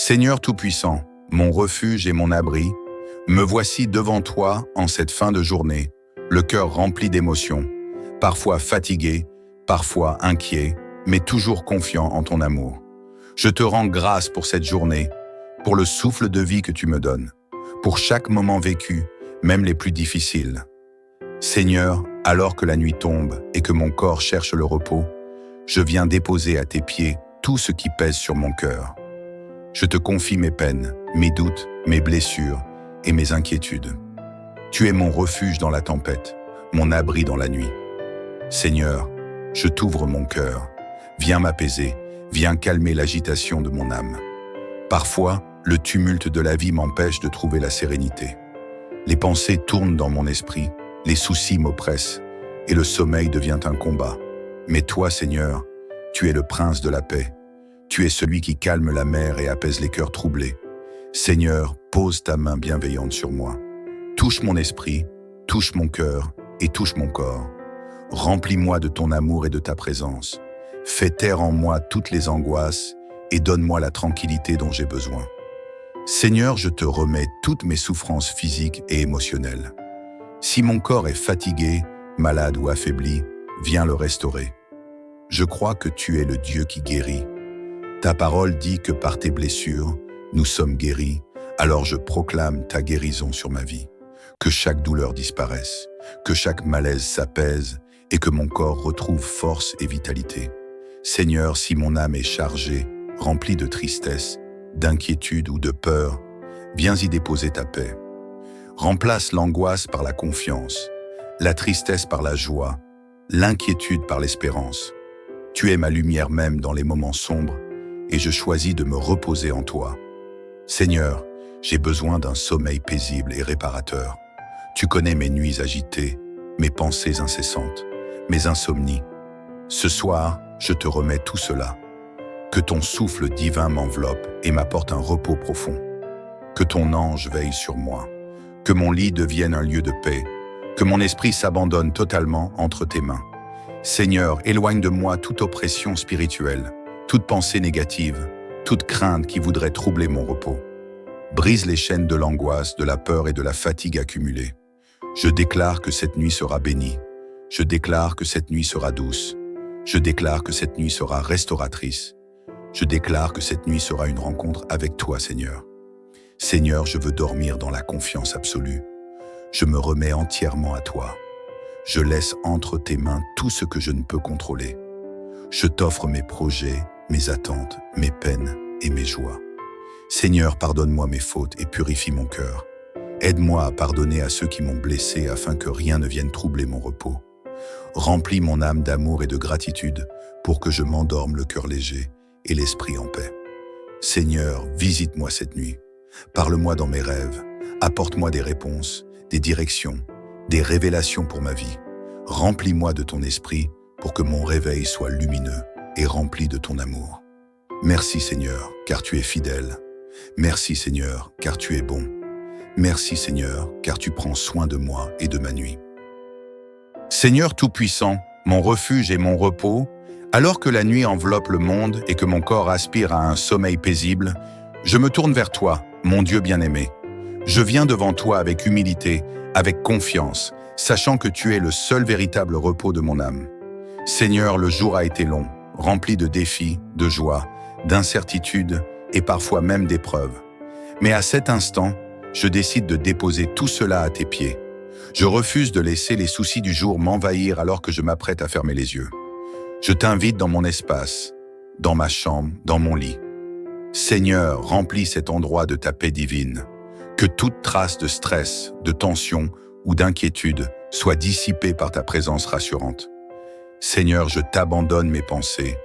Seigneur Tout-Puissant, mon refuge et mon abri, me voici devant toi en cette fin de journée, le cœur rempli d'émotions, parfois fatigué, parfois inquiet, mais toujours confiant en ton amour. Je te rends grâce pour cette journée, pour le souffle de vie que tu me donnes, pour chaque moment vécu, même les plus difficiles. Seigneur, alors que la nuit tombe et que mon corps cherche le repos, je viens déposer à tes pieds tout ce qui pèse sur mon cœur. Je te confie mes peines, mes doutes, mes blessures et mes inquiétudes. Tu es mon refuge dans la tempête, mon abri dans la nuit. Seigneur, je t'ouvre mon cœur. Viens m'apaiser, viens calmer l'agitation de mon âme. Parfois, le tumulte de la vie m'empêche de trouver la sérénité. Les pensées tournent dans mon esprit, les soucis m'oppressent et le sommeil devient un combat. Mais toi, Seigneur, tu es le prince de la paix. Tu es celui qui calme la mer et apaise les cœurs troublés. Seigneur, pose ta main bienveillante sur moi. Touche mon esprit, touche mon cœur et touche mon corps. Remplis-moi de ton amour et de ta présence. Fais taire en moi toutes les angoisses et donne-moi la tranquillité dont j'ai besoin. Seigneur, je te remets toutes mes souffrances physiques et émotionnelles. Si mon corps est fatigué, malade ou affaibli, viens le restaurer. Je crois que tu es le Dieu qui guérit. Ta parole dit que par tes blessures, nous sommes guéris, alors je proclame ta guérison sur ma vie. Que chaque douleur disparaisse, que chaque malaise s'apaise et que mon corps retrouve force et vitalité. Seigneur, si mon âme est chargée, remplie de tristesse, d'inquiétude ou de peur, viens y déposer ta paix. Remplace l'angoisse par la confiance, la tristesse par la joie, l'inquiétude par l'espérance. Tu es ma lumière même dans les moments sombres et je choisis de me reposer en toi. Seigneur, j'ai besoin d'un sommeil paisible et réparateur. Tu connais mes nuits agitées, mes pensées incessantes, mes insomnies. Ce soir, je te remets tout cela. Que ton souffle divin m'enveloppe et m'apporte un repos profond. Que ton ange veille sur moi. Que mon lit devienne un lieu de paix. Que mon esprit s'abandonne totalement entre tes mains. Seigneur, éloigne de moi toute oppression spirituelle, toute pensée négative, toute crainte qui voudrait troubler mon repos. Brise les chaînes de l'angoisse, de la peur et de la fatigue accumulée. Je déclare que cette nuit sera bénie. Je déclare que cette nuit sera douce. Je déclare que cette nuit sera restauratrice. Je déclare que cette nuit sera une rencontre avec toi, Seigneur. Seigneur, je veux dormir dans la confiance absolue. Je me remets entièrement à toi. Je laisse entre tes mains tout ce que je ne peux contrôler. Je t'offre mes projets, mes attentes, mes peines et mes joies. Seigneur, pardonne-moi mes fautes et purifie mon cœur. Aide-moi à pardonner à ceux qui m'ont blessé afin que rien ne vienne troubler mon repos. Remplis mon âme d'amour et de gratitude pour que je m'endorme le cœur léger et l'esprit en paix. Seigneur, visite-moi cette nuit. Parle-moi dans mes rêves. Apporte-moi des réponses, des directions, des révélations pour ma vie. Remplis-moi de ton esprit pour que mon réveil soit lumineux et rempli de ton amour. Merci Seigneur, car tu es fidèle. Merci Seigneur, car tu es bon. Merci Seigneur, car tu prends soin de moi et de ma nuit. Seigneur Tout-Puissant, mon refuge et mon repos, alors que la nuit enveloppe le monde et que mon corps aspire à un sommeil paisible, je me tourne vers toi, mon Dieu bien-aimé. Je viens devant toi avec humilité, avec confiance, sachant que tu es le seul véritable repos de mon âme. Seigneur, le jour a été long, rempli de défis, de joie, d'incertitudes et parfois même d'épreuves. Mais à cet instant, je décide de déposer tout cela à tes pieds. Je refuse de laisser les soucis du jour m'envahir alors que je m'apprête à fermer les yeux. Je t'invite dans mon espace, dans ma chambre, dans mon lit. Seigneur, remplis cet endroit de ta paix divine. Que toute trace de stress, de tension ou d'inquiétude soit dissipée par ta présence rassurante. Seigneur, je t'abandonne mes pensées.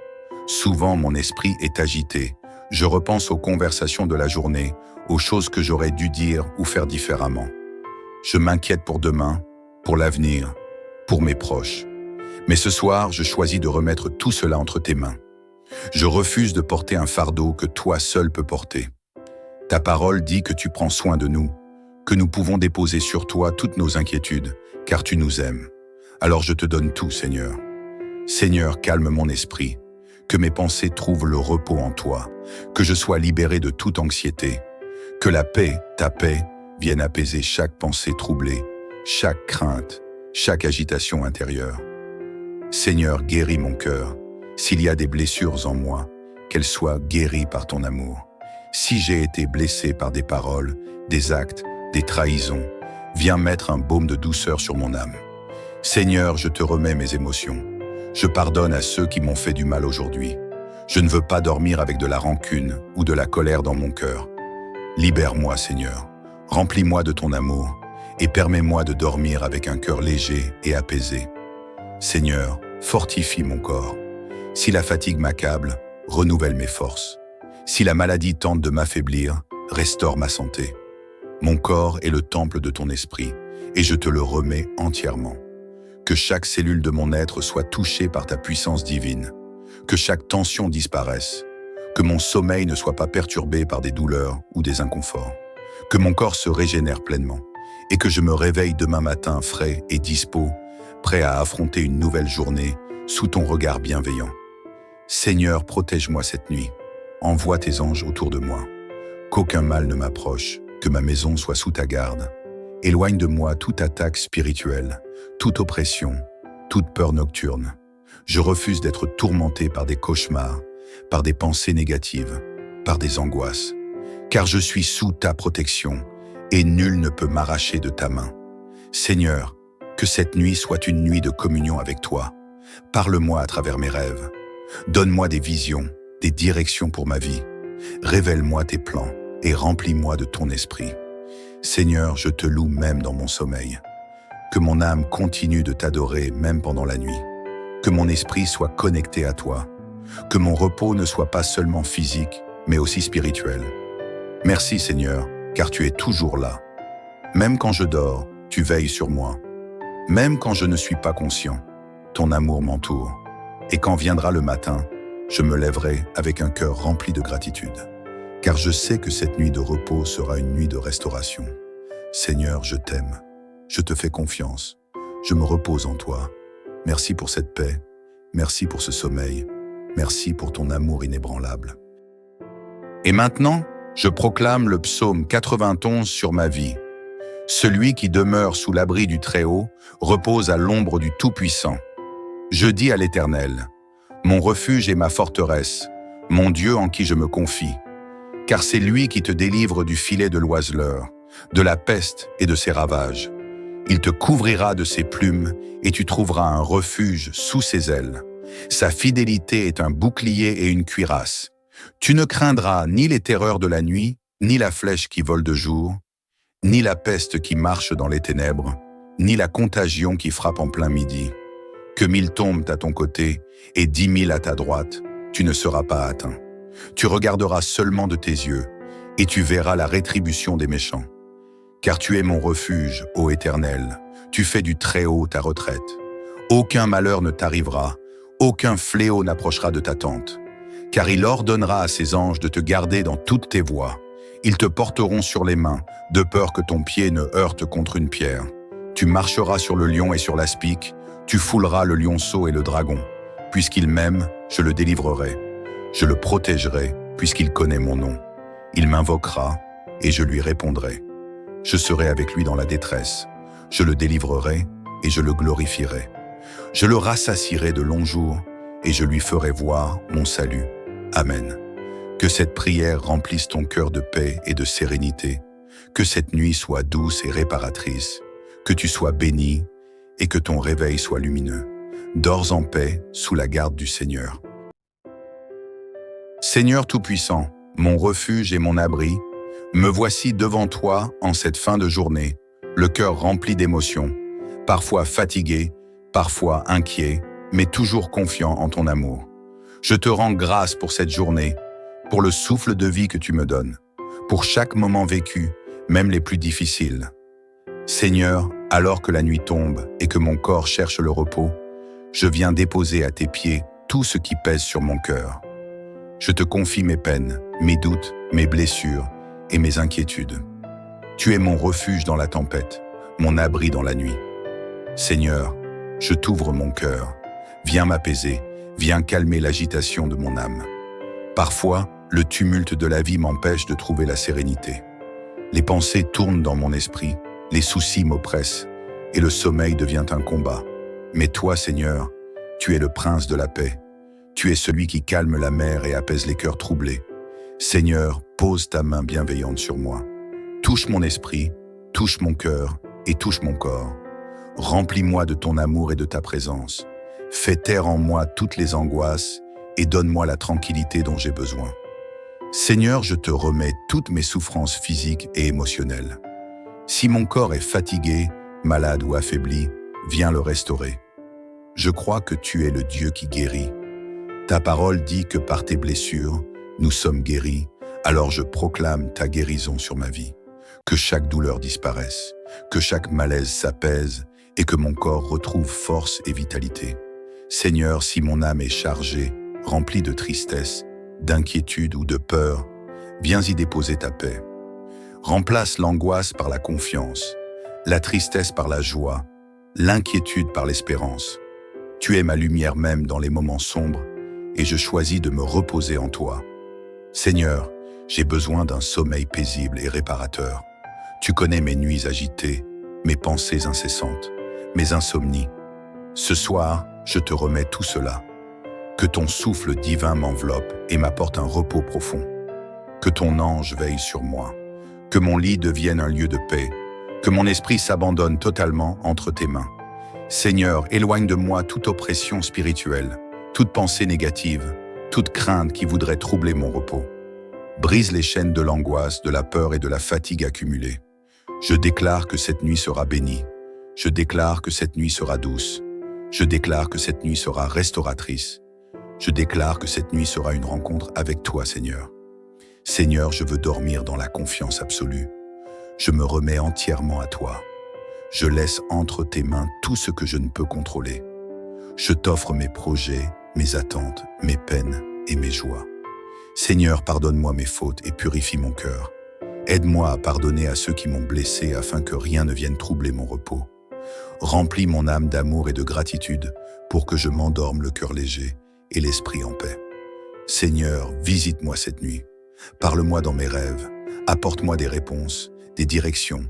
Souvent, mon esprit est agité. Je repense aux conversations de la journée, aux choses que j'aurais dû dire ou faire différemment. Je m'inquiète pour demain, pour l'avenir, pour mes proches. Mais ce soir, je choisis de remettre tout cela entre tes mains. Je refuse de porter un fardeau que toi seul peux porter. Ta parole dit que tu prends soin de nous, que nous pouvons déposer sur toi toutes nos inquiétudes, car tu nous aimes. Alors je te donne tout, Seigneur. Seigneur, calme mon esprit. que mes pensées trouvent le repos en toi, que je sois libéré de toute anxiété, que la paix, ta paix, vienne apaiser chaque pensée troublée, chaque crainte, chaque agitation intérieure. Seigneur, guéris mon cœur. S'il y a des blessures en moi, qu'elles soient guéries par ton amour. Si j'ai été blessé par des paroles, des actes, des trahisons, viens mettre un baume de douceur sur mon âme. Seigneur, je te remets mes émotions. Je pardonne à ceux qui m'ont fait du mal aujourd'hui. Je ne veux pas dormir avec de la rancune ou de la colère dans mon cœur. Libère-moi, Seigneur. Remplis-moi de ton amour et permets-moi de dormir avec un cœur léger et apaisé. Seigneur, fortifie mon corps. Si la fatigue m'accable, renouvelle mes forces. Si la maladie tente de m'affaiblir, restaure ma santé. Mon corps est le temple de ton esprit et je te le remets entièrement. Que chaque cellule de mon être soit touchée par ta puissance divine. Que chaque tension disparaisse. Que mon sommeil ne soit pas perturbé par des douleurs ou des inconforts. Que mon corps se régénère pleinement et que je me réveille demain matin frais et dispo, prêt à affronter une nouvelle journée sous ton regard bienveillant. Seigneur, protège-moi cette nuit. Envoie tes anges autour de moi. Qu'aucun mal ne m'approche, que ma maison soit sous ta garde. Éloigne de moi toute attaque spirituelle, toute oppression, toute peur nocturne. Je refuse d'être tourmenté par des cauchemars, par des pensées négatives, par des angoisses, car je suis sous ta protection et nul ne peut m'arracher de ta main. Seigneur, que cette nuit soit une nuit de communion avec toi. Parle-moi à travers mes rêves. Donne-moi des visions, des directions pour ma vie. Révèle-moi tes plans et remplis-moi de ton esprit. Seigneur, je te loue même dans mon sommeil. Que mon âme continue de t'adorer même pendant la nuit. Que mon esprit soit connecté à toi. Que mon repos ne soit pas seulement physique, mais aussi spirituel. Merci Seigneur, car tu es toujours là. Même quand je dors, tu veilles sur moi. Même quand je ne suis pas conscient, ton amour m'entoure. Et quand viendra le matin, je me lèverai avec un cœur rempli de gratitude. Car je sais que cette nuit de repos sera une nuit de restauration. Seigneur, je t'aime. Je te fais confiance. Je me repose en toi. Merci pour cette paix. Merci pour ce sommeil. Merci pour ton amour inébranlable. Et maintenant, je proclame le psaume 91 sur ma vie. Celui qui demeure sous l'abri du Très-Haut repose à l'ombre du Tout-Puissant. Je dis à l'Éternel, mon refuge et ma forteresse, mon Dieu en qui je me confie. Car c'est lui qui te délivre du filet de l'oiseleur, de la peste et de ses ravages. Il te couvrira de ses plumes et tu trouveras un refuge sous ses ailes. Sa fidélité est un bouclier et une cuirasse. Tu ne craindras ni les terreurs de la nuit, ni la flèche qui vole de jour, ni la peste qui marche dans les ténèbres, ni la contagion qui frappe en plein midi. Que 1000 tombent à ton côté et 10 000 à ta droite, tu ne seras pas atteint. Tu regarderas seulement de tes yeux et tu verras la rétribution des méchants. Car tu es mon refuge, ô Éternel, tu fais du Très-Haut ta retraite. Aucun malheur ne t'arrivera, aucun fléau n'approchera de ta tente. Car il ordonnera à ses anges de te garder dans toutes tes voies. Ils te porteront sur les mains, de peur que ton pied ne heurte contre une pierre. Tu marcheras sur le lion et sur l'aspic, tu fouleras le lionceau et le dragon. Puisqu'il m'aime, je le délivrerai. Je le protégerai, puisqu'il connaît mon nom. Il m'invoquera, et je lui répondrai. Je serai avec lui dans la détresse. Je le délivrerai, et je le glorifierai. Je le rassasierai de longs jours, et je lui ferai voir mon salut. Amen. Que cette prière remplisse ton cœur de paix et de sérénité. Que cette nuit soit douce et réparatrice. Que tu sois béni et que ton réveil soit lumineux. Dors en paix sous la garde du Seigneur. Seigneur Tout-Puissant, mon refuge et mon abri, me voici devant toi en cette fin de journée, le cœur rempli d'émotions, parfois fatigué, parfois inquiet, mais toujours confiant en ton amour. Je te rends grâce pour cette journée, pour le souffle de vie que tu me donnes, pour chaque moment vécu, même les plus difficiles. Seigneur, alors que la nuit tombe et que mon corps cherche le repos, je viens déposer à tes pieds tout ce qui pèse sur mon cœur. Je te confie mes peines, mes doutes, mes blessures et mes inquiétudes. Tu es mon refuge dans la tempête, mon abri dans la nuit. Seigneur, je t'ouvre mon cœur. Viens m'apaiser, viens calmer l'agitation de mon âme. Parfois, le tumulte de la vie m'empêche de trouver la sérénité. Les pensées tournent dans mon esprit, les soucis m'oppressent, et le sommeil devient un combat. Mais toi, Seigneur, tu es le prince de la paix. Tu es celui qui calme la mer et apaise les cœurs troublés. Seigneur, pose ta main bienveillante sur moi. Touche mon esprit, touche mon cœur et touche mon corps. Remplis-moi de ton amour et de ta présence. Fais taire en moi toutes les angoisses et donne-moi la tranquillité dont j'ai besoin. Seigneur, je te remets toutes mes souffrances physiques et émotionnelles. Si mon corps est fatigué, malade ou affaibli, viens le restaurer. Je crois que tu es le Dieu qui guérit. Ta parole dit que par tes blessures, nous sommes guéris, alors je proclame ta guérison sur ma vie. Que chaque douleur disparaisse, que chaque malaise s'apaise et que mon corps retrouve force et vitalité. Seigneur, si mon âme est chargée, remplie de tristesse, d'inquiétude ou de peur, viens y déposer ta paix. Remplace l'angoisse par la confiance, la tristesse par la joie, l'inquiétude par l'espérance. Tu es ma lumière même dans les moments sombres et je choisis de me reposer en toi. Seigneur, j'ai besoin d'un sommeil paisible et réparateur. Tu connais mes nuits agitées, mes pensées incessantes, mes insomnies. Ce soir, je te remets tout cela. Que ton souffle divin m'enveloppe et m'apporte un repos profond. Que ton ange veille sur moi. Que mon lit devienne un lieu de paix. Que mon esprit s'abandonne totalement entre tes mains. Seigneur, éloigne de moi toute oppression spirituelle, toute pensée négative, toute crainte qui voudrait troubler mon repos. Brise les chaînes de l'angoisse, de la peur et de la fatigue accumulée. Je déclare que cette nuit sera bénie. Je déclare que cette nuit sera douce. Je déclare que cette nuit sera restauratrice. Je déclare que cette nuit sera une rencontre avec toi, Seigneur. Seigneur, je veux dormir dans la confiance absolue. Je me remets entièrement à toi. Je laisse entre tes mains tout ce que je ne peux contrôler. Je t'offre mes projets, mes attentes, mes peines et mes joies. Seigneur, pardonne-moi mes fautes et purifie mon cœur. Aide-moi à pardonner à ceux qui m'ont blessé afin que rien ne vienne troubler mon repos. Remplis mon âme d'amour et de gratitude pour que je m'endorme le cœur léger et l'esprit en paix. Seigneur, visite-moi cette nuit. Parle-moi dans mes rêves. Apporte-moi des réponses, des directions,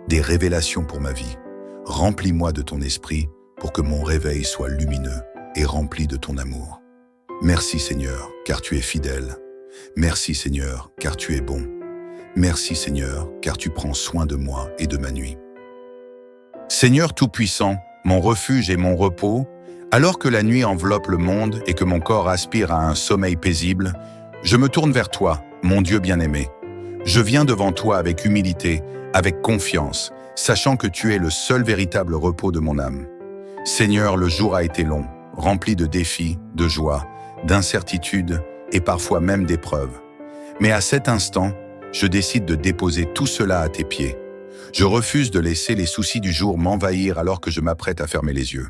des révélations pour ma vie. Remplis-moi de ton esprit pour que mon réveil soit lumineux et rempli de ton amour. Merci Seigneur, car tu es fidèle. Merci Seigneur, car tu es bon. Merci Seigneur, car tu prends soin de moi et de ma nuit. Seigneur Tout-Puissant, mon refuge et mon repos, alors que la nuit enveloppe le monde et que mon corps aspire à un sommeil paisible, je me tourne vers toi, mon Dieu bien-aimé. Je viens devant toi avec humilité, avec confiance, sachant que tu es le seul véritable repos de mon âme. Seigneur, le jour a été long, rempli de défis, de joie, d'incertitudes et parfois même d'épreuves. Mais à cet instant, je décide de déposer tout cela à tes pieds. Je refuse de laisser les soucis du jour m'envahir alors que je m'apprête à fermer les yeux.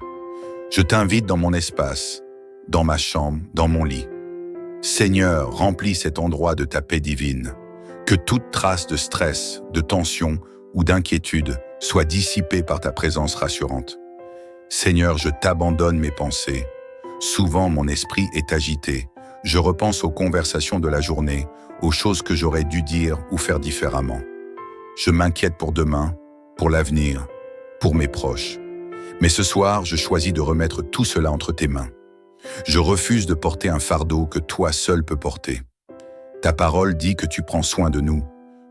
Je t'invite dans mon espace, dans ma chambre, dans mon lit. Seigneur, remplis cet endroit de ta paix divine. Que toute trace de stress, de tension ou d'inquiétude soit dissipée par ta présence rassurante. Seigneur, je t'abandonne mes pensées. Souvent, mon esprit est agité. Je repense aux conversations de la journée, aux choses que j'aurais dû dire ou faire différemment. Je m'inquiète pour demain, pour l'avenir, pour mes proches. Mais ce soir, je choisis de remettre tout cela entre tes mains. Je refuse de porter un fardeau que toi seul peux porter. Ta parole dit que tu prends soin de nous,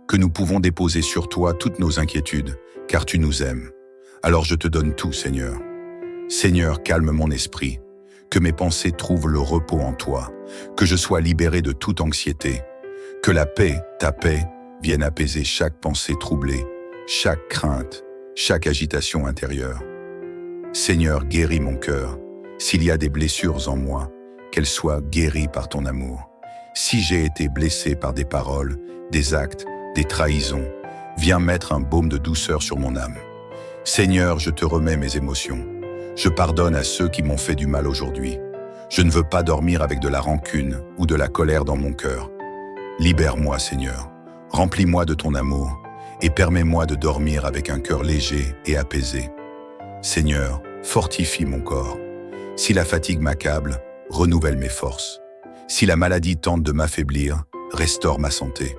que nous pouvons déposer sur toi toutes nos inquiétudes, car tu nous aimes. Alors je te donne tout, Seigneur. Seigneur, calme mon esprit, que mes pensées trouvent le repos en toi, que je sois libéré de toute anxiété, que la paix, ta paix, vienne apaiser chaque pensée troublée, chaque crainte, chaque agitation intérieure. Seigneur, guéris mon cœur. S'il y a des blessures en moi, qu'elles soient guéries par ton amour. Si j'ai été blessé par des paroles, des actes, des trahisons, viens mettre un baume de douceur sur mon âme. Seigneur, je te remets mes émotions. Je pardonne à ceux qui m'ont fait du mal aujourd'hui. Je ne veux pas dormir avec de la rancune ou de la colère dans mon cœur. Libère-moi, Seigneur. Remplis-moi de ton amour et permets-moi de dormir avec un cœur léger et apaisé. Seigneur, fortifie mon corps. Si la fatigue m'accable, renouvelle mes forces. Si la maladie tente de m'affaiblir, restaure ma santé.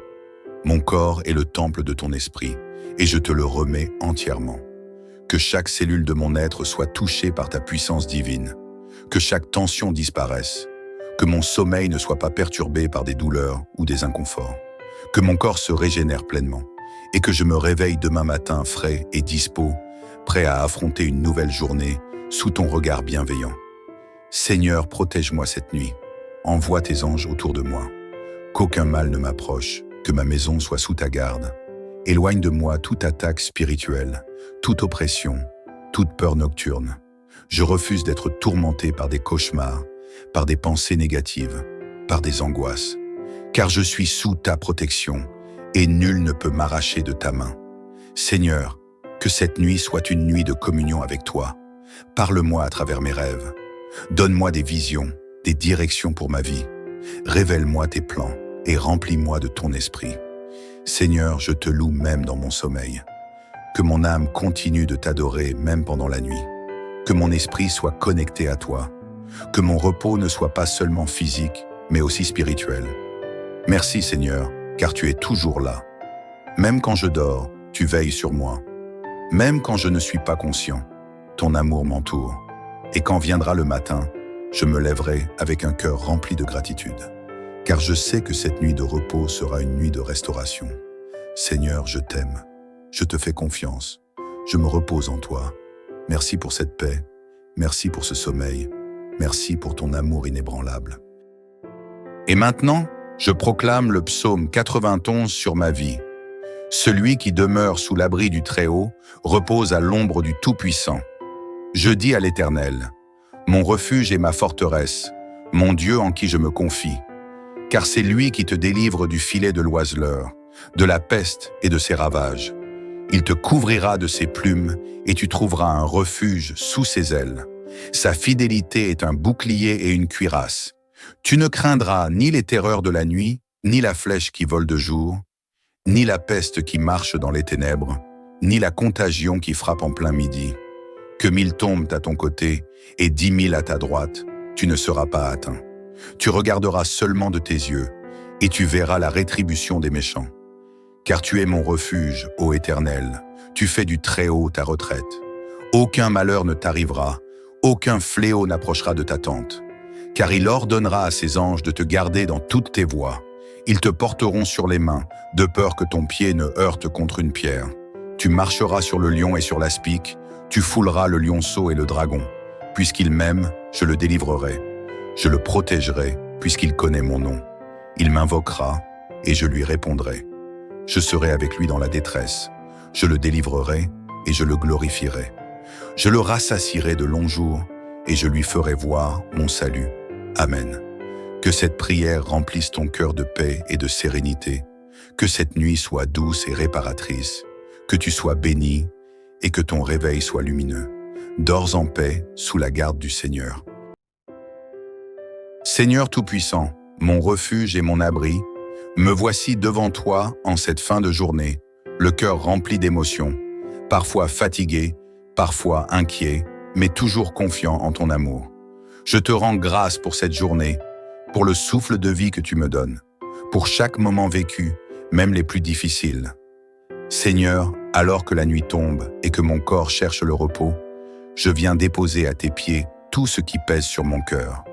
Mon corps est le temple de ton esprit, et je te le remets entièrement. Que chaque cellule de mon être soit touchée par ta puissance divine. Que chaque tension disparaisse. Que mon sommeil ne soit pas perturbé par des douleurs ou des inconforts. Que mon corps se régénère pleinement. Et que je me réveille demain matin frais et dispo, prêt à affronter une nouvelle journée sous ton regard bienveillant. Seigneur, protège-moi cette nuit. Envoie tes anges autour de moi. Qu'aucun mal ne m'approche, que ma maison soit sous ta garde. Éloigne de moi toute attaque spirituelle, toute oppression, toute peur nocturne. Je refuse d'être tourmenté par des cauchemars, par des pensées négatives, par des angoisses. Car je suis sous ta protection, et nul ne peut m'arracher de ta main. Seigneur, que cette nuit soit une nuit de communion avec toi. Parle-moi à travers mes rêves. Donne-moi des visions, des directions pour ma vie. Révèle-moi tes plans et remplis-moi de ton esprit. Seigneur, je te loue même dans mon sommeil. Que mon âme continue de t'adorer même pendant la nuit. Que mon esprit soit connecté à toi. Que mon repos ne soit pas seulement physique, mais aussi spirituel. Merci Seigneur, car tu es toujours là. Même quand je dors, tu veilles sur moi. Même quand je ne suis pas conscient, ton amour m'entoure. Et quand viendra le matin, je me lèverai avec un cœur rempli de gratitude. Car je sais que cette nuit de repos sera une nuit de restauration. Seigneur, je t'aime. Je te fais confiance. Je me repose en toi. Merci pour cette paix. Merci pour ce sommeil. Merci pour ton amour inébranlable. Et maintenant, je proclame le psaume 91 sur ma vie. Celui qui demeure sous l'abri du Très-Haut repose à l'ombre du Tout-Puissant. Je dis à l'Éternel, mon refuge et ma forteresse, mon Dieu en qui je me confie. Car c'est lui qui te délivre du filet de l'oiseleur, de la peste et de ses ravages. Il te couvrira de ses plumes et tu trouveras un refuge sous ses ailes. Sa fidélité est un bouclier et une cuirasse. Tu ne craindras ni les terreurs de la nuit, ni la flèche qui vole de jour, ni la peste qui marche dans les ténèbres, ni la contagion qui frappe en plein midi. Que 1000 tombent à ton côté et 10 000 à ta droite, tu ne seras pas atteint. Tu regarderas seulement de tes yeux et tu verras la rétribution des méchants. Car tu es mon refuge, ô Éternel, tu fais du Très-Haut ta retraite. Aucun malheur ne t'arrivera, aucun fléau n'approchera de ta tente. Car il ordonnera à ses anges de te garder dans toutes tes voies. Ils te porteront sur les mains, de peur que ton pied ne heurte contre une pierre. Tu marcheras sur le lion et sur l'aspic, tu fouleras le lionceau et le dragon. Puisqu'il m'aime, je le délivrerai. Je le protégerai, puisqu'il connaît mon nom. Il m'invoquera, et je lui répondrai. Je serai avec lui dans la détresse. Je le délivrerai, et je le glorifierai. Je le rassasierai de longs jours, et je lui ferai voir mon salut. Amen. Que cette prière remplisse ton cœur de paix et de sérénité. Que cette nuit soit douce et réparatrice. Que tu sois béni, et que ton réveil soit lumineux. Dors en paix sous la garde du Seigneur. Seigneur Tout-Puissant, mon refuge et mon abri, me voici devant toi en cette fin de journée, le cœur rempli d'émotions, parfois fatigué, parfois inquiet, mais toujours confiant en ton amour. Je te rends grâce pour cette journée, pour le souffle de vie que tu me donnes, pour chaque moment vécu, même les plus difficiles. Seigneur, alors que la nuit tombe et que mon corps cherche le repos, je viens déposer à tes pieds tout ce qui pèse sur mon cœur.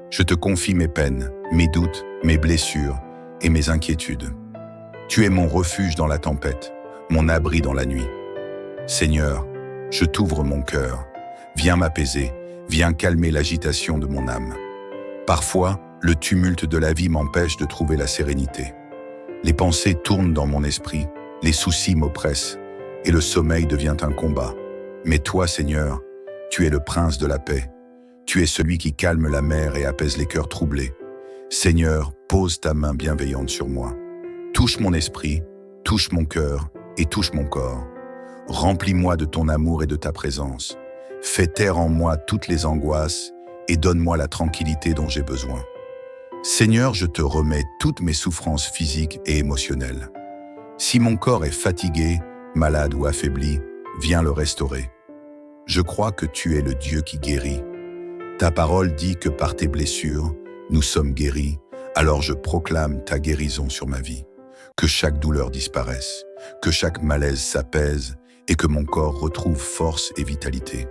Je te confie mes peines, mes doutes, mes blessures et mes inquiétudes. Tu es mon refuge dans la tempête, mon abri dans la nuit. Seigneur, je t'ouvre mon cœur. Viens m'apaiser, viens calmer l'agitation de mon âme. Parfois, le tumulte de la vie m'empêche de trouver la sérénité. Les pensées tournent dans mon esprit, les soucis m'oppressent et le sommeil devient un combat. Mais toi, Seigneur, tu es le prince de la paix. Tu es celui qui calme la mer et apaise les cœurs troublés. Seigneur, pose ta main bienveillante sur moi. Touche mon esprit, touche mon cœur et touche mon corps. Remplis-moi de ton amour et de ta présence. Fais taire en moi toutes les angoisses et donne-moi la tranquillité dont j'ai besoin. Seigneur, je te remets toutes mes souffrances physiques et émotionnelles. Si mon corps est fatigué, malade ou affaibli, viens le restaurer. Je crois que tu es le Dieu qui guérit. Ta parole dit que par tes blessures, nous sommes guéris, alors je proclame ta guérison sur ma vie. Que chaque douleur disparaisse, que chaque malaise s'apaise et que mon corps retrouve force et vitalité.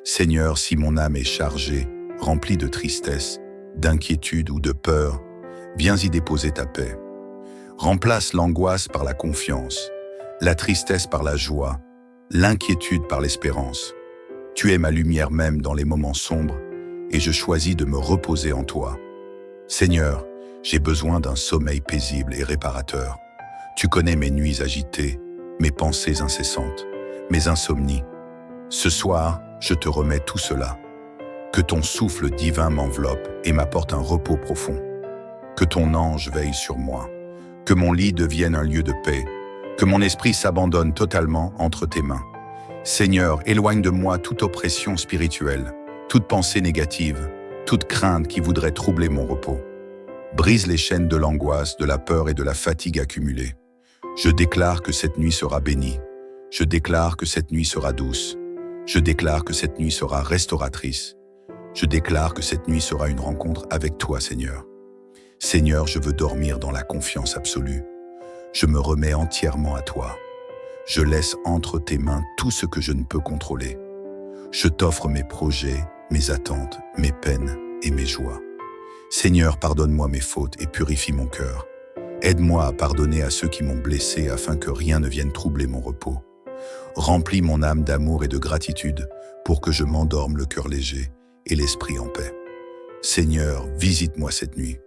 Seigneur, si mon âme est chargée, remplie de tristesse, d'inquiétude ou de peur, viens y déposer ta paix. Remplace l'angoisse par la confiance, la tristesse par la joie, l'inquiétude par l'espérance. Tu es ma lumière même dans les moments sombres et je choisis de me reposer en toi. Seigneur, j'ai besoin d'un sommeil paisible et réparateur. Tu connais mes nuits agitées, mes pensées incessantes, mes insomnies. Ce soir, je te remets tout cela. Que ton souffle divin m'enveloppe et m'apporte un repos profond. Que ton ange veille sur moi. Que mon lit devienne un lieu de paix. Que mon esprit s'abandonne totalement entre tes mains. Seigneur, éloigne de moi toute oppression spirituelle, toute pensée négative, toute crainte qui voudrait troubler mon repos. Brise les chaînes de l'angoisse, de la peur et de la fatigue accumulée. Je déclare que cette nuit sera bénie. Je déclare que cette nuit sera douce. Je déclare que cette nuit sera restauratrice. Je déclare que cette nuit sera une rencontre avec toi, Seigneur. Seigneur, je veux dormir dans la confiance absolue. Je me remets entièrement à toi. Je laisse entre tes mains tout ce que je ne peux contrôler. Je t'offre mes projets, mes attentes, mes peines et mes joies. Seigneur, pardonne-moi mes fautes et purifie mon cœur. Aide-moi à pardonner à ceux qui m'ont blessé afin que rien ne vienne troubler mon repos. Remplis mon âme d'amour et de gratitude pour que je m'endorme le cœur léger et l'esprit en paix. Seigneur, visite-moi cette nuit.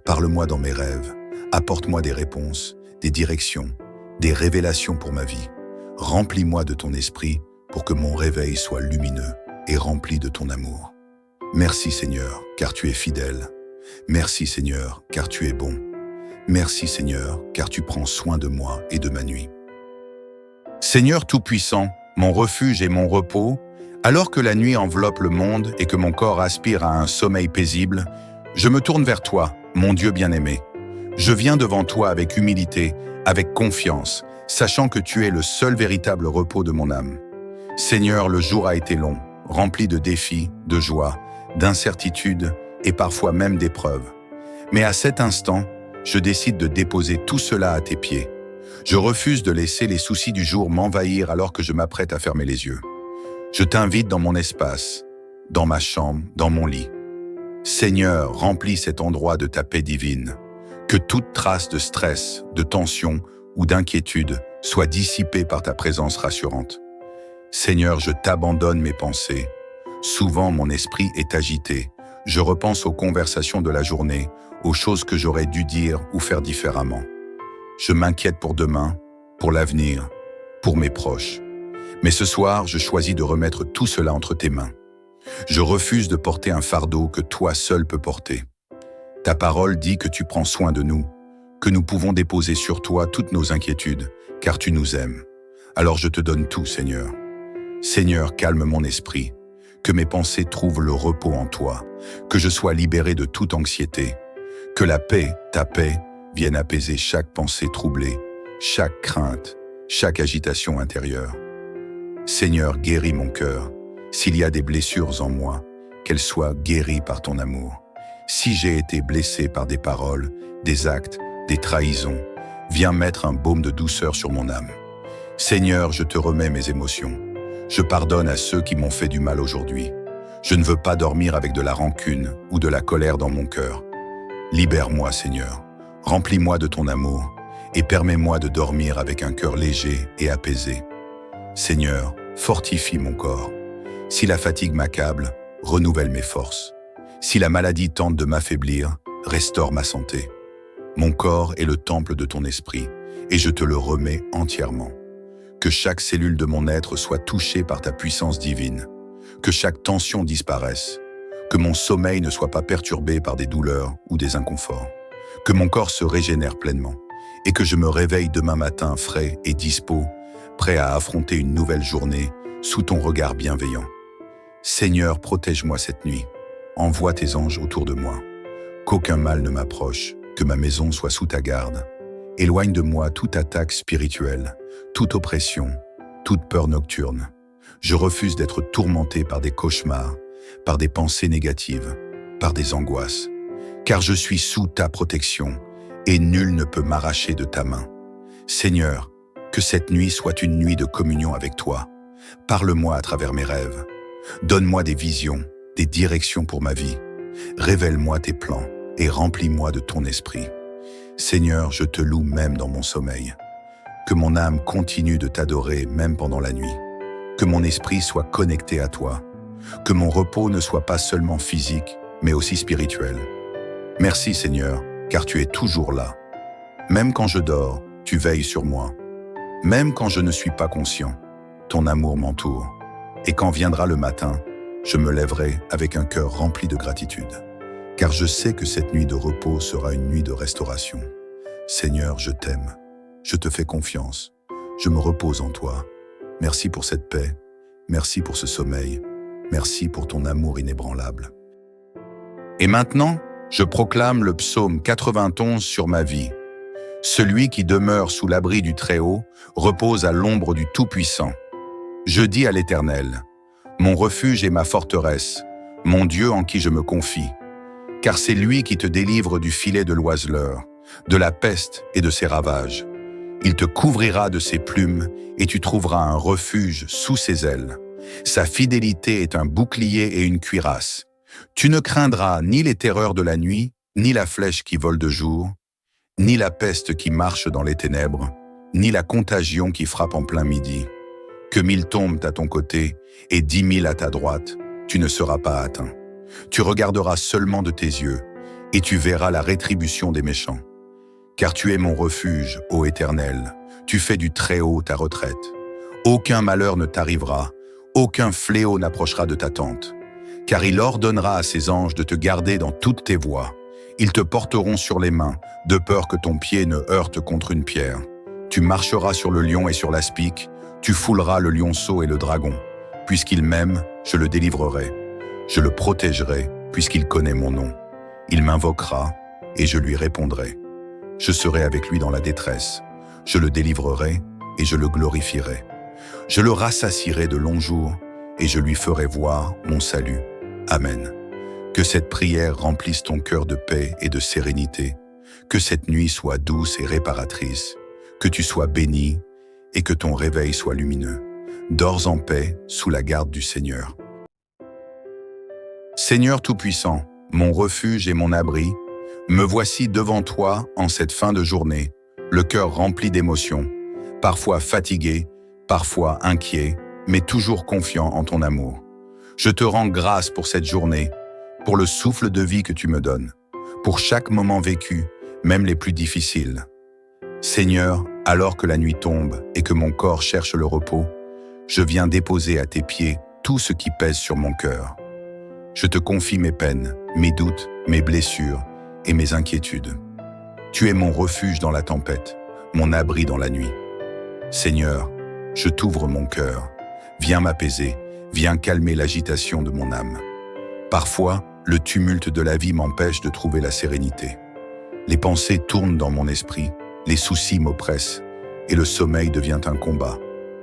Parle-moi dans mes rêves. Apporte-moi des réponses, des directions, des révélations pour ma vie. Remplis-moi de ton esprit pour que mon réveil soit lumineux et rempli de ton amour. Merci Seigneur, car tu es fidèle. Merci Seigneur, car tu es bon. Merci Seigneur, car tu prends soin de moi et de ma nuit. Seigneur Tout-Puissant, mon refuge et mon repos, alors que la nuit enveloppe le monde et que mon corps aspire à un sommeil paisible, je me tourne vers toi, mon Dieu bien-aimé. Je viens devant toi avec humilité, avec confiance, sachant que tu es le seul véritable repos de mon âme. Seigneur, le jour a été long, rempli de défis, de joie, d'incertitudes et parfois même d'épreuves. Mais à cet instant, je décide de déposer tout cela à tes pieds. Je refuse de laisser les soucis du jour m'envahir alors que je m'apprête à fermer les yeux. Je t'invite dans mon espace, dans ma chambre, dans mon lit. Seigneur, remplis cet endroit de ta paix divine. Que toute trace de stress, de tension ou d'inquiétude soit dissipée par ta présence rassurante. Seigneur, je t'abandonne mes pensées. Souvent, mon esprit est agité. Je repense aux conversations de la journée, aux choses que j'aurais dû dire ou faire différemment. Je m'inquiète pour demain, pour l'avenir, pour mes proches. Mais ce soir, je choisis de remettre tout cela entre tes mains. Je refuse de porter un fardeau que toi seul peux porter. Ta parole dit que tu prends soin de nous, que nous pouvons déposer sur toi toutes nos inquiétudes, car tu nous aimes. Alors je te donne tout, Seigneur. Seigneur, calme mon esprit, que mes pensées trouvent le repos en toi, que je sois libéré de toute anxiété, que la paix, ta paix, vienne apaiser chaque pensée troublée, chaque crainte, chaque agitation intérieure. Seigneur, guéris mon cœur. S'il y a des blessures en moi, qu'elles soient guéries par ton amour. Si j'ai été blessé par des paroles, des actes, des trahisons, viens mettre un baume de douceur sur mon âme. Seigneur, je te remets mes émotions. Je pardonne à ceux qui m'ont fait du mal aujourd'hui. Je ne veux pas dormir avec de la rancune ou de la colère dans mon cœur. Libère-moi, Seigneur. Remplis-moi de ton amour et permets-moi de dormir avec un cœur léger et apaisé. Seigneur, fortifie mon corps. Si la fatigue m'accable, renouvelle mes forces. Si la maladie tente de m'affaiblir, restaure ma santé. Mon corps est le temple de ton esprit et je te le remets entièrement. Que chaque cellule de mon être soit touchée par ta puissance divine. Que chaque tension disparaisse. Que mon sommeil ne soit pas perturbé par des douleurs ou des inconforts. Que mon corps se régénère pleinement et que je me réveille demain matin frais et dispo, prêt à affronter une nouvelle journée sous ton regard bienveillant. Seigneur, protège-moi cette nuit. Envoie tes anges autour de moi. Qu'aucun mal ne m'approche, que ma maison soit sous ta garde. Éloigne de moi toute attaque spirituelle, toute oppression, toute peur nocturne. Je refuse d'être tourmenté par des cauchemars, par des pensées négatives, par des angoisses, car je suis sous ta protection et nul ne peut m'arracher de ta main. Seigneur, que cette nuit soit une nuit de communion avec toi. Parle-moi à travers mes rêves. Donne-moi des visions, des directions pour ma vie. Révèle-moi tes plans et remplis-moi de ton esprit. Seigneur, je te loue même dans mon sommeil. Que mon âme continue de t'adorer même pendant la nuit. Que mon esprit soit connecté à toi. Que mon repos ne soit pas seulement physique, mais aussi spirituel. Merci Seigneur, car tu es toujours là. Même quand je dors, tu veilles sur moi. Même quand je ne suis pas conscient, ton amour m'entoure. Et quand viendra le matin, je me lèverai avec un cœur rempli de gratitude. Car je sais que cette nuit de repos sera une nuit de restauration. Seigneur, je t'aime. Je te fais confiance. Je me repose en toi. Merci pour cette paix. Merci pour ce sommeil. Merci pour ton amour inébranlable. Et maintenant, je proclame le psaume 91 sur ma vie. Celui qui demeure sous l'abri du Très-Haut repose à l'ombre du Tout-Puissant. Je dis à l'Éternel, mon refuge et ma forteresse, mon Dieu en qui je me confie. Car c'est lui qui te délivre du filet de l'oiseleur, de la peste et de ses ravages. Il te couvrira de ses plumes et tu trouveras un refuge sous ses ailes. Sa fidélité est un bouclier et une cuirasse. Tu ne craindras ni les terreurs de la nuit, ni la flèche qui vole de jour, ni la peste qui marche dans les ténèbres, ni la contagion qui frappe en plein midi. Que 1000 tombent à ton côté et 10 000 à ta droite, tu ne seras pas atteint. Tu regarderas seulement de tes yeux et tu verras la rétribution des méchants. Car tu es mon refuge, ô Éternel, tu fais du Très-Haut ta retraite. Aucun malheur ne t'arrivera, aucun fléau n'approchera de ta tente. Car il ordonnera à ses anges de te garder dans toutes tes voies. Ils te porteront sur les mains, de peur que ton pied ne heurte contre une pierre. Tu marcheras sur le lion et sur l'aspic, tu fouleras le lionceau et le dragon. Puisqu'il m'aime, je le délivrerai. Je le protégerai, puisqu'il connaît mon nom. Il m'invoquera, et je lui répondrai. Je serai avec lui dans la détresse. Je le délivrerai, et je le glorifierai. Je le rassasierai de longs jours, et je lui ferai voir mon salut. Amen. Que cette prière remplisse ton cœur de paix et de sérénité. Que cette nuit soit douce et réparatrice. Que tu sois béni et que ton réveil soit lumineux. Dors en paix sous la garde du Seigneur. Seigneur Tout-Puissant, mon refuge et mon abri, me voici devant toi en cette fin de journée, le cœur rempli d'émotions, parfois fatigué, parfois inquiet, mais toujours confiant en ton amour. Je te rends grâce pour cette journée, pour le souffle de vie que tu me donnes, pour chaque moment vécu, même les plus difficiles. Seigneur, alors que la nuit tombe et que mon corps cherche le repos, je viens déposer à tes pieds tout ce qui pèse sur mon cœur. Je te confie mes peines, mes doutes, mes blessures et mes inquiétudes. Tu es mon refuge dans la tempête, mon abri dans la nuit. Seigneur, je t'ouvre mon cœur. Viens m'apaiser, viens calmer l'agitation de mon âme. Parfois, le tumulte de la vie m'empêche de trouver la sérénité. Les pensées tournent dans mon esprit, les soucis m'oppressent, et le sommeil devient un combat.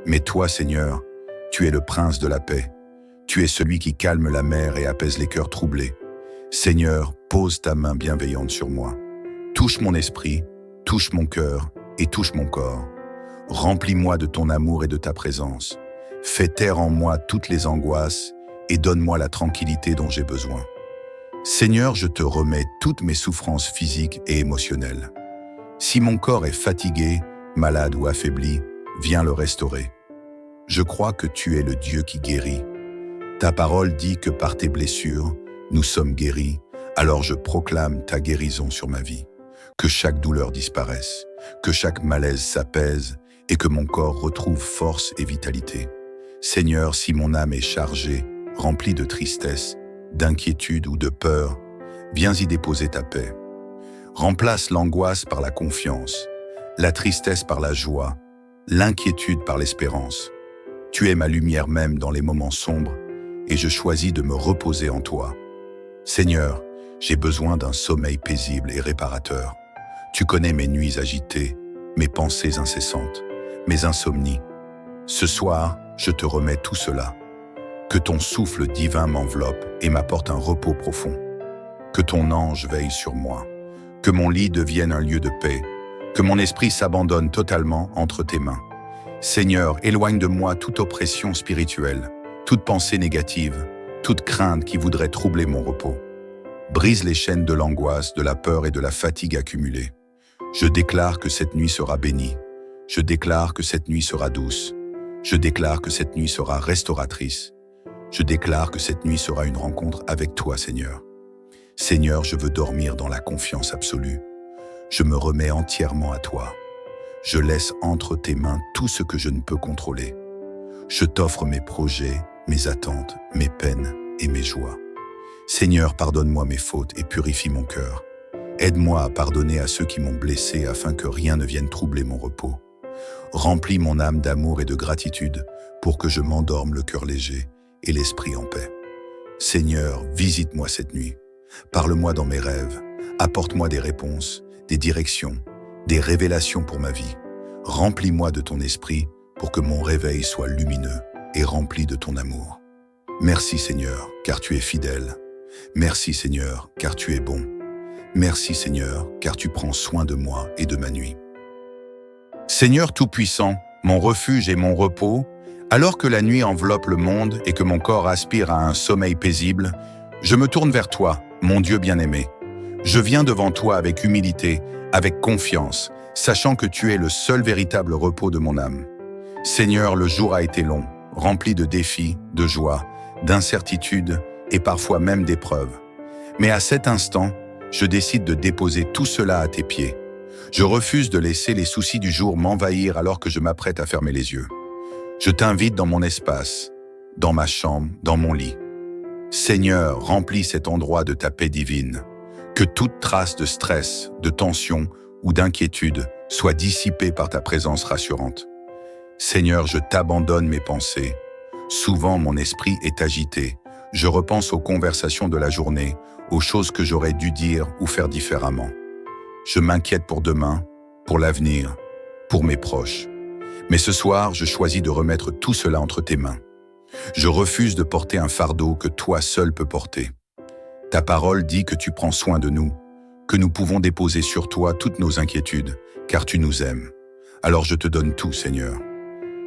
Mais toi, Seigneur, tu es le prince de la paix. Tu es celui qui calme la mer et apaise les cœurs troublés. Seigneur, pose ta main bienveillante sur moi. Touche mon esprit, touche mon cœur et touche mon corps. Remplis-moi de ton amour et de ta présence. Fais taire en moi toutes les angoisses et donne-moi la tranquillité dont j'ai besoin. Seigneur, je te remets toutes mes souffrances physiques et émotionnelles. Si mon corps est fatigué, malade ou affaibli, viens le restaurer. Je crois que tu es le Dieu qui guérit. Ta parole dit que par tes blessures, nous sommes guéris, alors je proclame ta guérison sur ma vie. Que chaque douleur disparaisse, que chaque malaise s'apaise et que mon corps retrouve force et vitalité. Seigneur, si mon âme est chargée, remplie de tristesse, d'inquiétude ou de peur, viens y déposer ta paix. Remplace l'angoisse par la confiance, la tristesse par la joie, l'inquiétude par l'espérance. Tu es ma lumière même dans les moments sombres et je choisis de me reposer en toi. Seigneur, j'ai besoin d'un sommeil paisible et réparateur. Tu connais mes nuits agitées, mes pensées incessantes, mes insomnies. Ce soir, je te remets tout cela. Que ton souffle divin m'enveloppe et m'apporte un repos profond. Que ton ange veille sur moi. Que mon lit devienne un lieu de paix. Que mon esprit s'abandonne totalement entre tes mains. Seigneur, éloigne de moi toute oppression spirituelle, toute pensée négative, toute crainte qui voudrait troubler mon repos. Brise les chaînes de l'angoisse, de la peur et de la fatigue accumulée. Je déclare que cette nuit sera bénie. Je déclare que cette nuit sera douce. Je déclare que cette nuit sera restauratrice. Je déclare que cette nuit sera une rencontre avec toi, Seigneur. Seigneur, je veux dormir dans la confiance absolue. Je me remets entièrement à toi. Je laisse entre tes mains tout ce que je ne peux contrôler. Je t'offre mes projets, mes attentes, mes peines et mes joies. Seigneur, pardonne-moi mes fautes et purifie mon cœur. Aide-moi à pardonner à ceux qui m'ont blessé afin que rien ne vienne troubler mon repos. Remplis mon âme d'amour et de gratitude pour que je m'endorme le cœur léger et l'esprit en paix. Seigneur, visite-moi cette nuit. Parle-moi dans mes rêves. Apporte-moi des réponses, des directions, des révélations pour ma vie. Remplis-moi de ton esprit pour que mon réveil soit lumineux et rempli de ton amour. Merci Seigneur, car tu es fidèle. Merci Seigneur, car tu es bon. Merci Seigneur, car tu prends soin de moi et de ma nuit. Seigneur Tout-Puissant, mon refuge et mon repos, alors que la nuit enveloppe le monde et que mon corps aspire à un sommeil paisible, je me tourne vers toi, mon Dieu bien-aimé. Je viens devant toi avec humilité, avec confiance, sachant que tu es le seul véritable repos de mon âme. Seigneur, le jour a été long, rempli de défis, de joie, d'incertitudes et parfois même d'épreuves. Mais à cet instant, je décide de déposer tout cela à tes pieds. Je refuse de laisser les soucis du jour m'envahir alors que je m'apprête à fermer les yeux. Je t'invite dans mon espace, dans ma chambre, dans mon lit. Seigneur, remplis cet endroit de ta paix divine. Que toute trace de stress, de tension ou d'inquiétude soit dissipée par ta présence rassurante. Seigneur, je t'abandonne mes pensées. Souvent, mon esprit est agité. Je repense aux conversations de la journée, aux choses que j'aurais dû dire ou faire différemment. Je m'inquiète pour demain, pour l'avenir, pour mes proches. Mais ce soir, je choisis de remettre tout cela entre tes mains. Je refuse de porter un fardeau que toi seul peux porter. Ta parole dit que tu prends soin de nous, que nous pouvons déposer sur toi toutes nos inquiétudes, car tu nous aimes. Alors je te donne tout, Seigneur.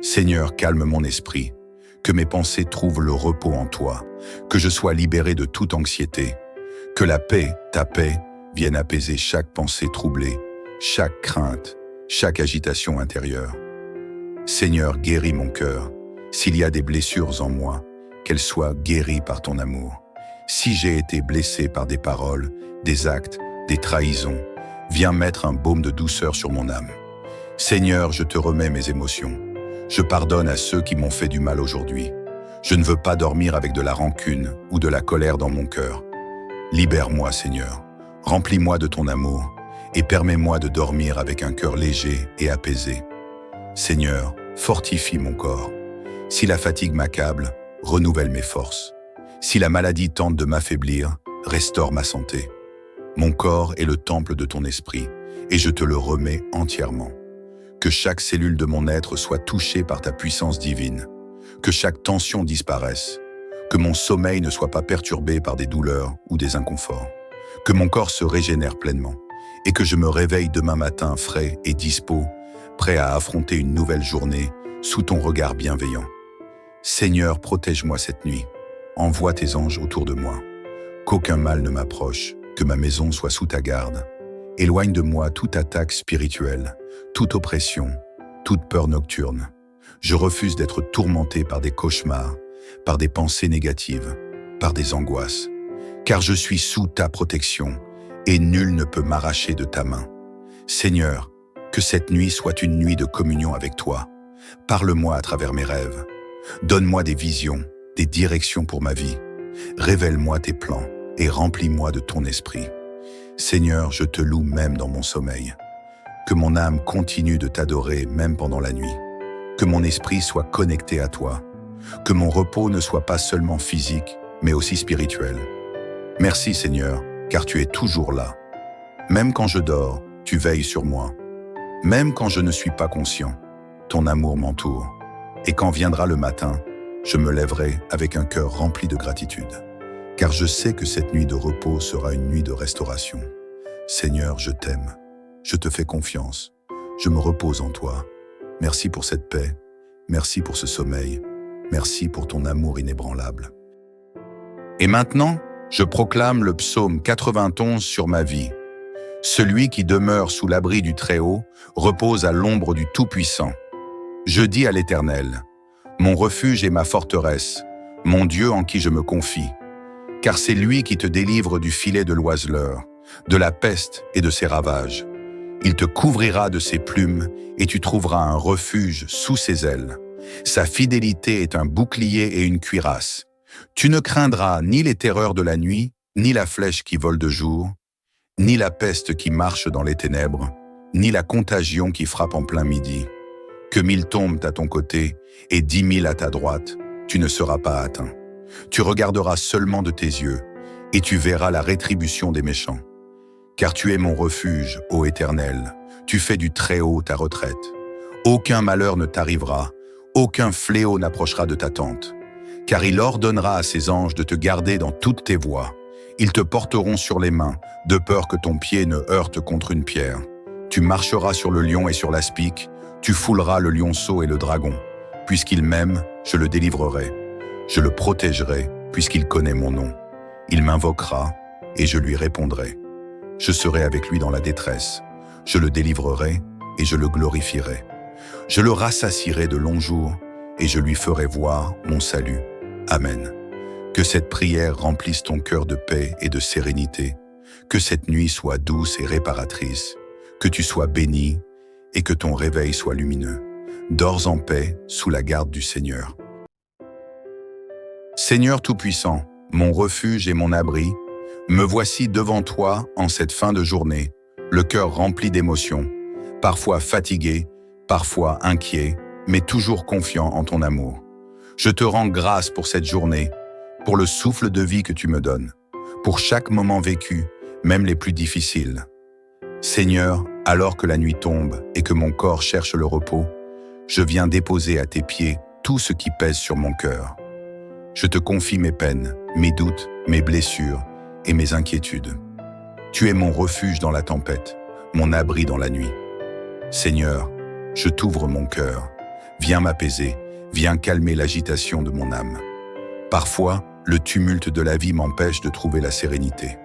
Seigneur, calme mon esprit, que mes pensées trouvent le repos en toi, que je sois libéré de toute anxiété, que la paix, ta paix, vienne apaiser chaque pensée troublée, chaque crainte, chaque agitation intérieure. Seigneur, guéris mon cœur. S'il y a des blessures en moi, qu'elles soient guéries par ton amour. Si j'ai été blessé par des paroles, des actes, des trahisons, viens mettre un baume de douceur sur mon âme. Seigneur, je te remets mes émotions. Je pardonne à ceux qui m'ont fait du mal aujourd'hui. Je ne veux pas dormir avec de la rancune ou de la colère dans mon cœur. Libère-moi, Seigneur. Remplis-moi de ton amour et permets-moi de dormir avec un cœur léger et apaisé. Seigneur, fortifie mon corps. Si la fatigue m'accable, renouvelle mes forces. Si la maladie tente de m'affaiblir, restaure ma santé. Mon corps est le temple de ton esprit, et je te le remets entièrement. Que chaque cellule de mon être soit touchée par ta puissance divine. Que chaque tension disparaisse. Que mon sommeil ne soit pas perturbé par des douleurs ou des inconforts. Que mon corps se régénère pleinement, et que je me réveille demain matin frais et dispos, prêt à affronter une nouvelle journée sous ton regard bienveillant. Seigneur, protège-moi cette nuit. Envoie tes anges autour de moi. Qu'aucun mal ne m'approche, que ma maison soit sous ta garde. Éloigne de moi toute attaque spirituelle, toute oppression, toute peur nocturne. Je refuse d'être tourmenté par des cauchemars, par des pensées négatives, par des angoisses. Car je suis sous ta protection, et nul ne peut m'arracher de ta main. Seigneur, que cette nuit soit une nuit de communion avec toi. Parle-moi à travers mes rêves. Donne-moi des visions, des directions pour ma vie. Révèle-moi tes plans et remplis-moi de ton esprit. Seigneur, je te loue même dans mon sommeil. Que mon âme continue de t'adorer même pendant la nuit. Que mon esprit soit connecté à toi. Que mon repos ne soit pas seulement physique, mais aussi spirituel. Merci Seigneur, car tu es toujours là. Même quand je dors, tu veilles sur moi. Même quand je ne suis pas conscient, ton amour m'entoure. Et quand viendra le matin, Je me lèverai avec un cœur rempli de gratitude, car je sais que cette nuit de repos sera une nuit de restauration. Seigneur, je t'aime, je te fais confiance, je me repose en toi. Merci pour cette paix, merci pour ce sommeil, merci pour ton amour inébranlable. Et maintenant, je proclame le psaume 91 sur ma vie. Celui qui demeure sous l'abri du Très-Haut repose à l'ombre du Tout-Puissant. Je dis à l'Éternel, mon refuge et ma forteresse, mon Dieu en qui je me confie, car c'est lui qui te délivre du filet de l'oiseleur, de la peste et de ses ravages. Il te couvrira de ses plumes et tu trouveras un refuge sous ses ailes. Sa fidélité est un bouclier et une cuirasse. Tu ne craindras ni les terreurs de la nuit, ni la flèche qui vole de jour, ni la peste qui marche dans les ténèbres, ni la contagion qui frappe en plein midi. Que 1000 tombent à ton côté et 10 000 à ta droite, tu ne seras pas atteint. Tu regarderas seulement de tes yeux et tu verras la rétribution des méchants. Car tu es mon refuge, ô Éternel, tu fais du Très-Haut ta retraite. Aucun malheur ne t'arrivera, aucun fléau n'approchera de ta tente. Car il ordonnera à ses anges de te garder dans toutes tes voies. Ils te porteront sur les mains, de peur que ton pied ne heurte contre une pierre. Tu marcheras sur le lion et sur l'aspic, tu fouleras le lionceau et le dragon. Puisqu'il m'aime, je le délivrerai. Je le protégerai, puisqu'il connaît mon nom. Il m'invoquera, et je lui répondrai. Je serai avec lui dans la détresse. Je le délivrerai, et je le glorifierai. Je le rassasierai de longs jours, et je lui ferai voir mon salut. Amen. Que cette prière remplisse ton cœur de paix et de sérénité. Que cette nuit soit douce et réparatrice. Que tu sois béni et que ton réveil soit lumineux. Dors en paix sous la garde du Seigneur. Seigneur Tout-Puissant, mon refuge et mon abri, me voici devant toi en cette fin de journée, le cœur rempli d'émotions, parfois fatigué, parfois inquiet, mais toujours confiant en ton amour. Je te rends grâce pour cette journée, pour le souffle de vie que tu me donnes, pour chaque moment vécu, même les plus difficiles. Seigneur, alors que la nuit tombe et que mon corps cherche le repos, je viens déposer à tes pieds tout ce qui pèse sur mon cœur. Je te confie mes peines, mes doutes, mes blessures et mes inquiétudes. Tu es mon refuge dans la tempête, mon abri dans la nuit. Seigneur, je t'ouvre mon cœur. Viens m'apaiser, viens calmer l'agitation de mon âme. Parfois, le tumulte de la vie m'empêche de trouver la sérénité.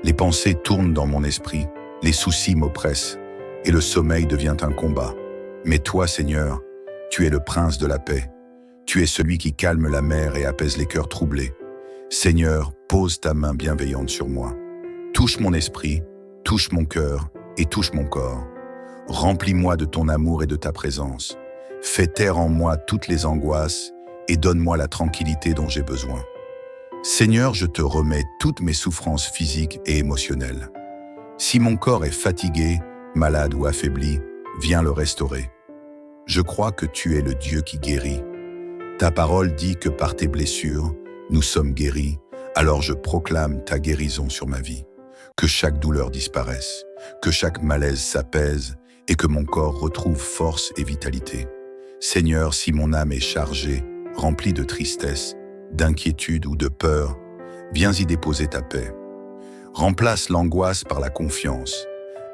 Les pensées tournent dans mon esprit, les soucis m'oppressent, et le sommeil devient un combat. Mais toi, Seigneur, tu es le prince de la paix. Tu es celui qui calme la mer et apaise les cœurs troublés. Seigneur, pose ta main bienveillante sur moi. Touche mon esprit, touche mon cœur et touche mon corps. Remplis-moi de ton amour et de ta présence. Fais taire en moi toutes les angoisses et donne-moi la tranquillité dont j'ai besoin. Seigneur, je te remets toutes mes souffrances physiques et émotionnelles. Si mon corps est fatigué, malade ou affaibli, viens le restaurer. Je crois que tu es le Dieu qui guérit. Ta parole dit que par tes blessures, nous sommes guéris, alors je proclame ta guérison sur ma vie. Que chaque douleur disparaisse, que chaque malaise s'apaise et que mon corps retrouve force et vitalité. Seigneur, si mon âme est chargée, remplie de tristesse, d'inquiétude ou de peur, viens y déposer ta paix. Remplace l'angoisse par la confiance,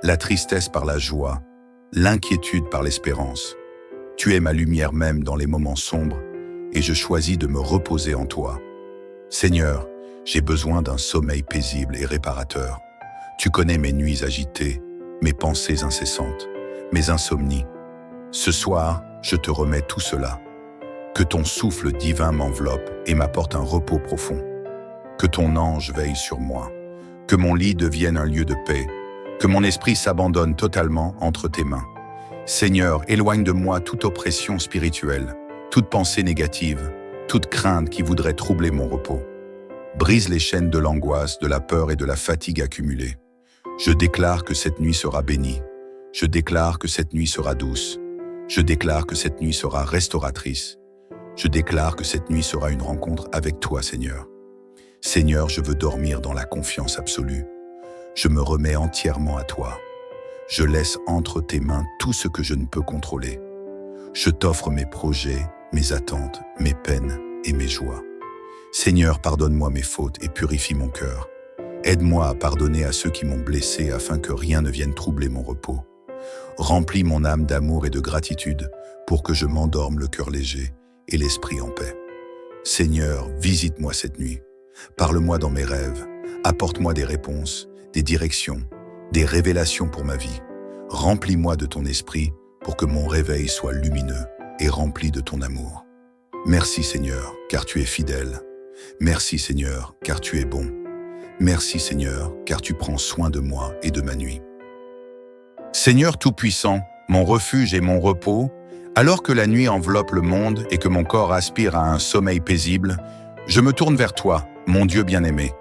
la tristesse par la joie, l'inquiétude par l'espérance. Tu es ma lumière même dans les moments sombres et je choisis de me reposer en toi. Seigneur, j'ai besoin d'un sommeil paisible et réparateur. Tu connais mes nuits agitées, mes pensées incessantes, mes insomnies. Ce soir, je te remets tout cela. Que ton souffle divin m'enveloppe et m'apporte un repos profond. Que ton ange veille sur moi. Que mon lit devienne un lieu de paix. Que mon esprit s'abandonne totalement entre tes mains. Seigneur, éloigne de moi toute oppression spirituelle, toute pensée négative, toute crainte qui voudrait troubler mon repos. Brise les chaînes de l'angoisse, de la peur et de la fatigue accumulées. Je déclare que cette nuit sera bénie. Je déclare que cette nuit sera douce. Je déclare que cette nuit sera restauratrice. Je déclare que cette nuit sera une rencontre avec toi, Seigneur. Seigneur, je veux dormir dans la confiance absolue. Je me remets entièrement à toi. Je laisse entre tes mains tout ce que je ne peux contrôler. Je t'offre mes projets, mes attentes, mes peines, et mes joies. Seigneur, pardonne-moi mes fautes et purifie mon cœur. Aide-moi à pardonner à ceux qui m'ont blessé afin que rien ne vienne troubler mon repos. Remplis mon âme d'amour et de gratitude pour que je m'endorme le cœur léger et l'esprit en paix. Seigneur, visite-moi cette nuit. Parle-moi dans mes rêves. Apporte-moi des réponses, des directions, des révélations pour ma vie. Remplis-moi de ton esprit pour que mon réveil soit lumineux et rempli de ton amour. Merci Seigneur, car tu es fidèle. Merci Seigneur, car tu es bon. Merci Seigneur, car tu prends soin de moi et de ma nuit. Seigneur Tout-Puissant, mon refuge et mon repos, alors que la nuit enveloppe le monde et que mon corps aspire à un sommeil paisible, je me tourne vers toi, mon Dieu bien-aimé.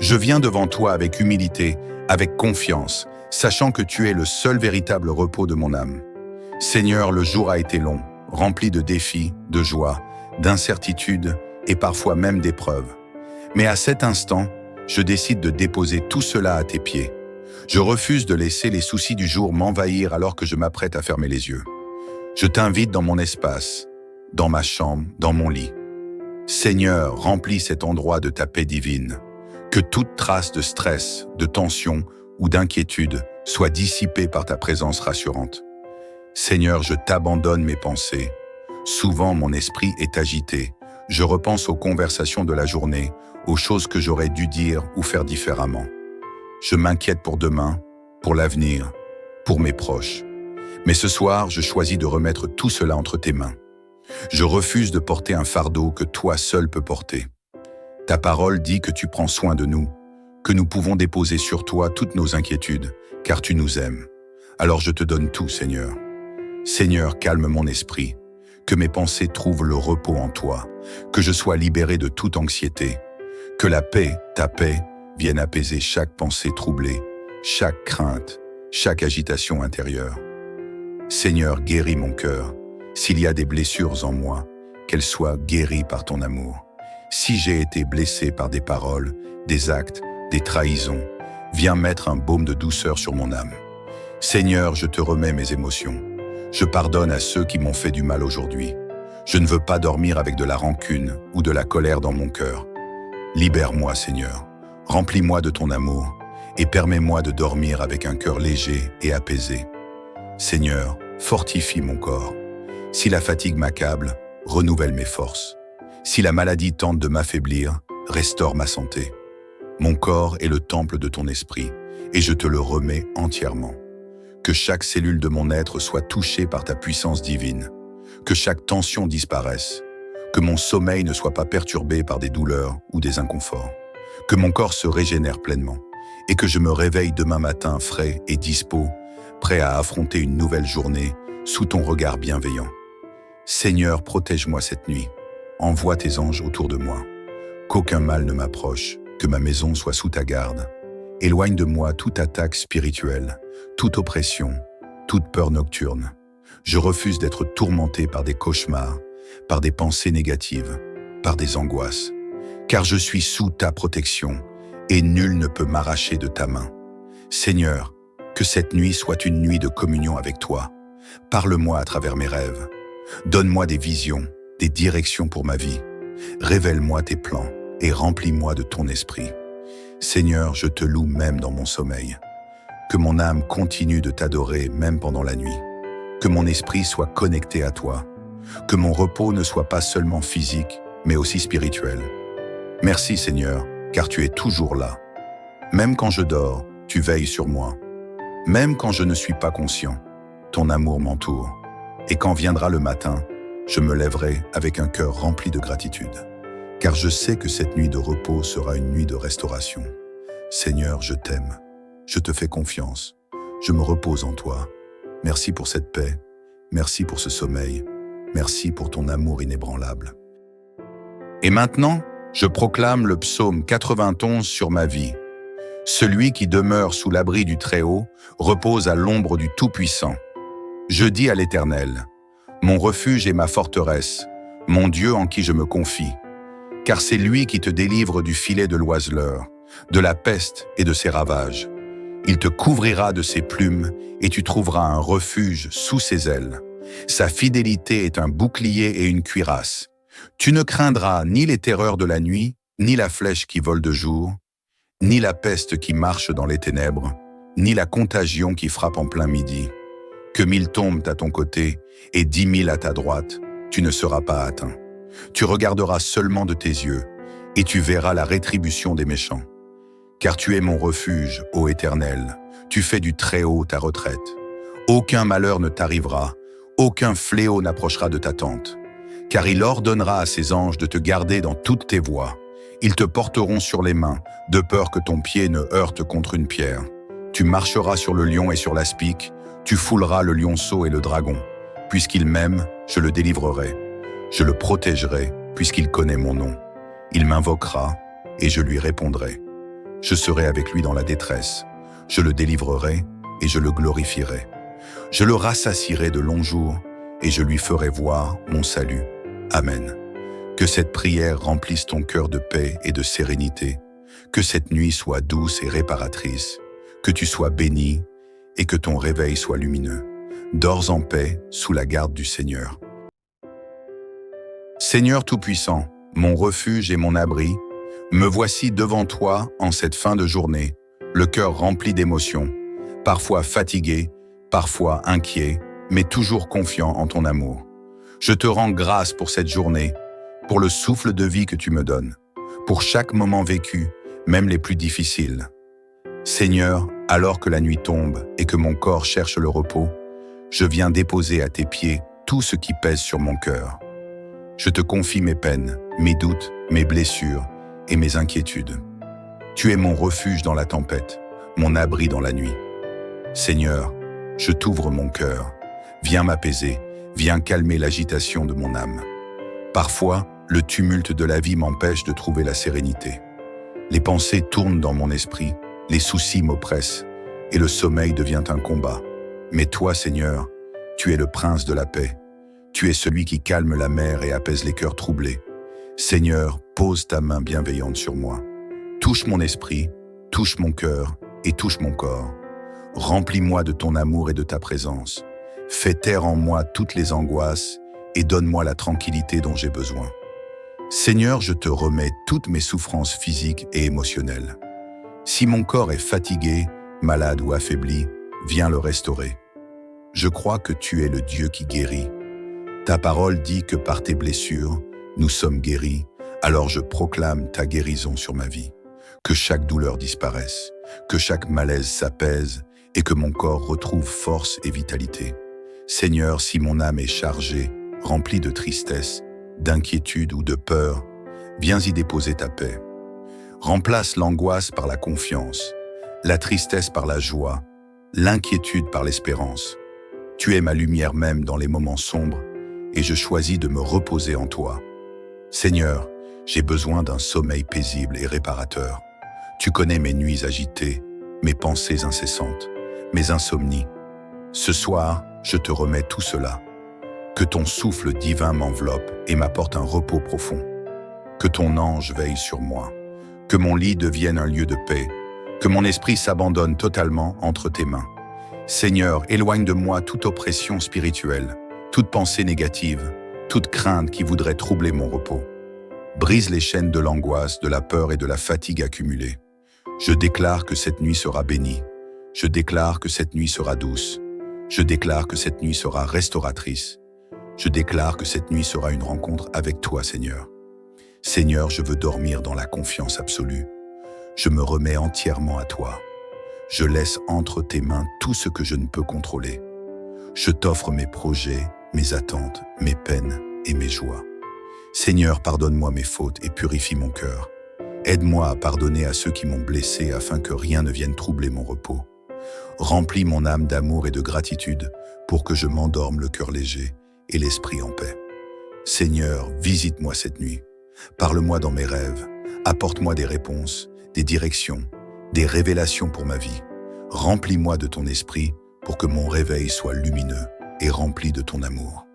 Je viens devant toi avec humilité, avec confiance, sachant que tu es le seul véritable repos de mon âme. Seigneur, le jour a été long, rempli de défis, de joie, d'incertitudes et parfois même d'épreuves. Mais à cet instant, je décide de déposer tout cela à tes pieds. Je refuse de laisser les soucis du jour m'envahir alors que je m'apprête à fermer les yeux. Je t'invite dans mon espace, dans ma chambre, dans mon lit. Seigneur, remplis cet endroit de ta paix divine. Que toute trace de stress, de tension ou d'inquiétude soit dissipée par ta présence rassurante. Seigneur, je t'abandonne mes pensées. Souvent, mon esprit est agité. Je repense aux conversations de la journée, aux choses que j'aurais dû dire ou faire différemment. Je m'inquiète pour demain, pour l'avenir, pour mes proches. Mais ce soir, je choisis de remettre tout cela entre tes mains. Je refuse de porter un fardeau que toi seul peux porter. Ta parole dit que tu prends soin de nous, que nous pouvons déposer sur toi toutes nos inquiétudes, car tu nous aimes. Alors je te donne tout, Seigneur. Seigneur, calme mon esprit, que mes pensées trouvent le repos en toi, que je sois libéré de toute anxiété, que la paix, ta paix, vienne apaiser chaque pensée troublée, chaque crainte, chaque agitation intérieure. Seigneur, guéris mon cœur. S'il y a des blessures en moi, qu'elles soient guéries par ton amour. Si j'ai été blessé par des paroles, des actes, des trahisons, viens mettre un baume de douceur sur mon âme. Seigneur, je te remets mes émotions. Je pardonne à ceux qui m'ont fait du mal aujourd'hui. Je ne veux pas dormir avec de la rancune ou de la colère dans mon cœur. Libère-moi, Seigneur. Remplis-moi de ton amour et permets-moi de dormir avec un cœur léger et apaisé. Seigneur, fortifie mon corps. Si la fatigue m'accable, renouvelle mes forces. Si la maladie tente de m'affaiblir, restaure ma santé. Mon corps est le temple de ton esprit et je te le remets entièrement. Que chaque cellule de mon être soit touchée par ta puissance divine. Que chaque tension disparaisse. Que mon sommeil ne soit pas perturbé par des douleurs ou des inconforts. Que mon corps se régénère pleinement et que je me réveille demain matin frais et dispo, prêt à affronter une nouvelle journée sous ton regard bienveillant. Seigneur, protège-moi cette nuit. Envoie tes anges autour de moi. Qu'aucun mal ne m'approche, que ma maison soit sous ta garde. Éloigne de moi toute attaque spirituelle, toute oppression, toute peur nocturne. Je refuse d'être tourmenté par des cauchemars, par des pensées négatives, par des angoisses, car je suis sous ta protection et nul ne peut m'arracher de ta main. Seigneur, que cette nuit soit une nuit de communion avec toi. Parle-moi à travers mes rêves. Donne-moi des visions, des directions pour ma vie. Révèle-moi tes plans et remplis-moi de ton esprit. Seigneur, je te loue même dans mon sommeil. Que mon âme continue de t'adorer même pendant la nuit. Que mon esprit soit connecté à toi. Que mon repos ne soit pas seulement physique, mais aussi spirituel. Merci Seigneur, car tu es toujours là. Même quand je dors, tu veilles sur moi. Même quand je ne suis pas conscient, ton amour m'entoure. Et quand viendra le matin, je me lèverai avec un cœur rempli de gratitude. Car je sais que cette nuit de repos sera une nuit de restauration. Seigneur, je t'aime. Je te fais confiance. Je me repose en toi. Merci pour cette paix. Merci pour ce sommeil. Merci pour ton amour inébranlable. Et maintenant, je proclame le psaume 91 sur ma vie. Celui qui demeure sous l'abri du Très-Haut repose à l'ombre du Tout-Puissant. Je dis à l'Éternel, mon refuge et ma forteresse, mon Dieu en qui je me confie. Car c'est lui qui te délivre du filet de l'oiseleur, de la peste et de ses ravages. Il te couvrira de ses plumes et tu trouveras un refuge sous ses ailes. Sa fidélité est un bouclier et une cuirasse. Tu ne craindras ni les terreurs de la nuit, ni la flèche qui vole de jour, ni la peste qui marche dans les ténèbres, ni la contagion qui frappe en plein midi. Que 1000 tombent à ton côté et 10 000 à ta droite, tu ne seras pas atteint. Tu regarderas seulement de tes yeux et tu verras la rétribution des méchants. Car tu es mon refuge, ô Éternel, tu fais du Très-Haut ta retraite. Aucun malheur ne t'arrivera, aucun fléau n'approchera de ta tente. Car il ordonnera à ses anges de te garder dans toutes tes voies. Ils te porteront sur les mains, de peur que ton pied ne heurte contre une pierre. Tu marcheras sur le lion et sur l'aspic, tu fouleras le lionceau et le dragon. Puisqu'il m'aime, je le délivrerai. Je le protégerai, puisqu'il connaît mon nom. Il m'invoquera, et je lui répondrai. Je serai avec lui dans la détresse. Je le délivrerai, et je le glorifierai. Je le rassasierai de longs jours, et je lui ferai voir mon salut. Amen. Que cette prière remplisse ton cœur de paix et de sérénité. Que cette nuit soit douce et réparatrice. Que tu sois béni et que ton réveil soit lumineux. Dors en paix sous la garde du Seigneur. Seigneur Tout-Puissant, mon refuge et mon abri, me voici devant toi en cette fin de journée, le cœur rempli d'émotions, parfois fatigué, parfois inquiet, mais toujours confiant en ton amour. Je te rends grâce pour cette journée, pour le souffle de vie que tu me donnes, pour chaque moment vécu, même les plus difficiles. Seigneur, alors que la nuit tombe et que mon corps cherche le repos, je viens déposer à tes pieds tout ce qui pèse sur mon cœur. Je te confie mes peines, mes doutes, mes blessures et mes inquiétudes. Tu es mon refuge dans la tempête, mon abri dans la nuit. Seigneur, je t'ouvre mon cœur. Viens m'apaiser, viens calmer l'agitation de mon âme. Parfois, le tumulte de la vie m'empêche de trouver la sérénité. Les pensées tournent dans mon esprit, les soucis m'oppressent et le sommeil devient un combat. Mais toi, Seigneur, tu es le prince de la paix. Tu es celui qui calme la mer et apaise les cœurs troublés. Seigneur, pose ta main bienveillante sur moi. Touche mon esprit, touche mon cœur et touche mon corps. Remplis-moi de ton amour et de ta présence. Fais taire en moi toutes les angoisses et donne-moi la tranquillité dont j'ai besoin. Seigneur, je te remets toutes mes souffrances physiques et émotionnelles. Si mon corps est fatigué, malade ou affaibli, viens le restaurer. Je crois que tu es le Dieu qui guérit. Ta parole dit que par tes blessures, nous sommes guéris, alors je proclame ta guérison sur ma vie. Que chaque douleur disparaisse, que chaque malaise s'apaise et que mon corps retrouve force et vitalité. Seigneur, si mon âme est chargée, remplie de tristesse, d'inquiétude ou de peur, viens y déposer ta paix. Remplace l'angoisse par la confiance, la tristesse par la joie, l'inquiétude par l'espérance. Tu es ma lumière même dans les moments sombres et je choisis de me reposer en toi. Seigneur, j'ai besoin d'un sommeil paisible et réparateur. Tu connais mes nuits agitées, mes pensées incessantes, mes insomnies. Ce soir, je te remets tout cela. Que ton souffle divin m'enveloppe et m'apporte un repos profond. Que ton ange veille sur moi. Que mon lit devienne un lieu de paix. Que mon esprit s'abandonne totalement entre tes mains. Seigneur, éloigne de moi toute oppression spirituelle, toute pensée négative, toute crainte qui voudrait troubler mon repos. Brise les chaînes de l'angoisse, de la peur et de la fatigue accumulée. Je déclare que cette nuit sera bénie. Je déclare que cette nuit sera douce. Je déclare que cette nuit sera restauratrice. Je déclare que cette nuit sera une rencontre avec toi, Seigneur. Seigneur, je veux dormir dans la confiance absolue. Je me remets entièrement à toi. Je laisse entre tes mains tout ce que je ne peux contrôler. Je t'offre mes projets, mes attentes, mes peines et mes joies. Seigneur, pardonne-moi mes fautes et purifie mon cœur. Aide-moi à pardonner à ceux qui m'ont blessé afin que rien ne vienne troubler mon repos. Remplis mon âme d'amour et de gratitude pour que je m'endorme le cœur léger et l'esprit en paix. Seigneur, visite-moi cette nuit. Parle-moi dans mes rêves. Apporte-moi des réponses, des directions, des révélations pour ma vie. Remplis-moi de ton esprit pour que mon réveil soit lumineux et rempli de ton amour.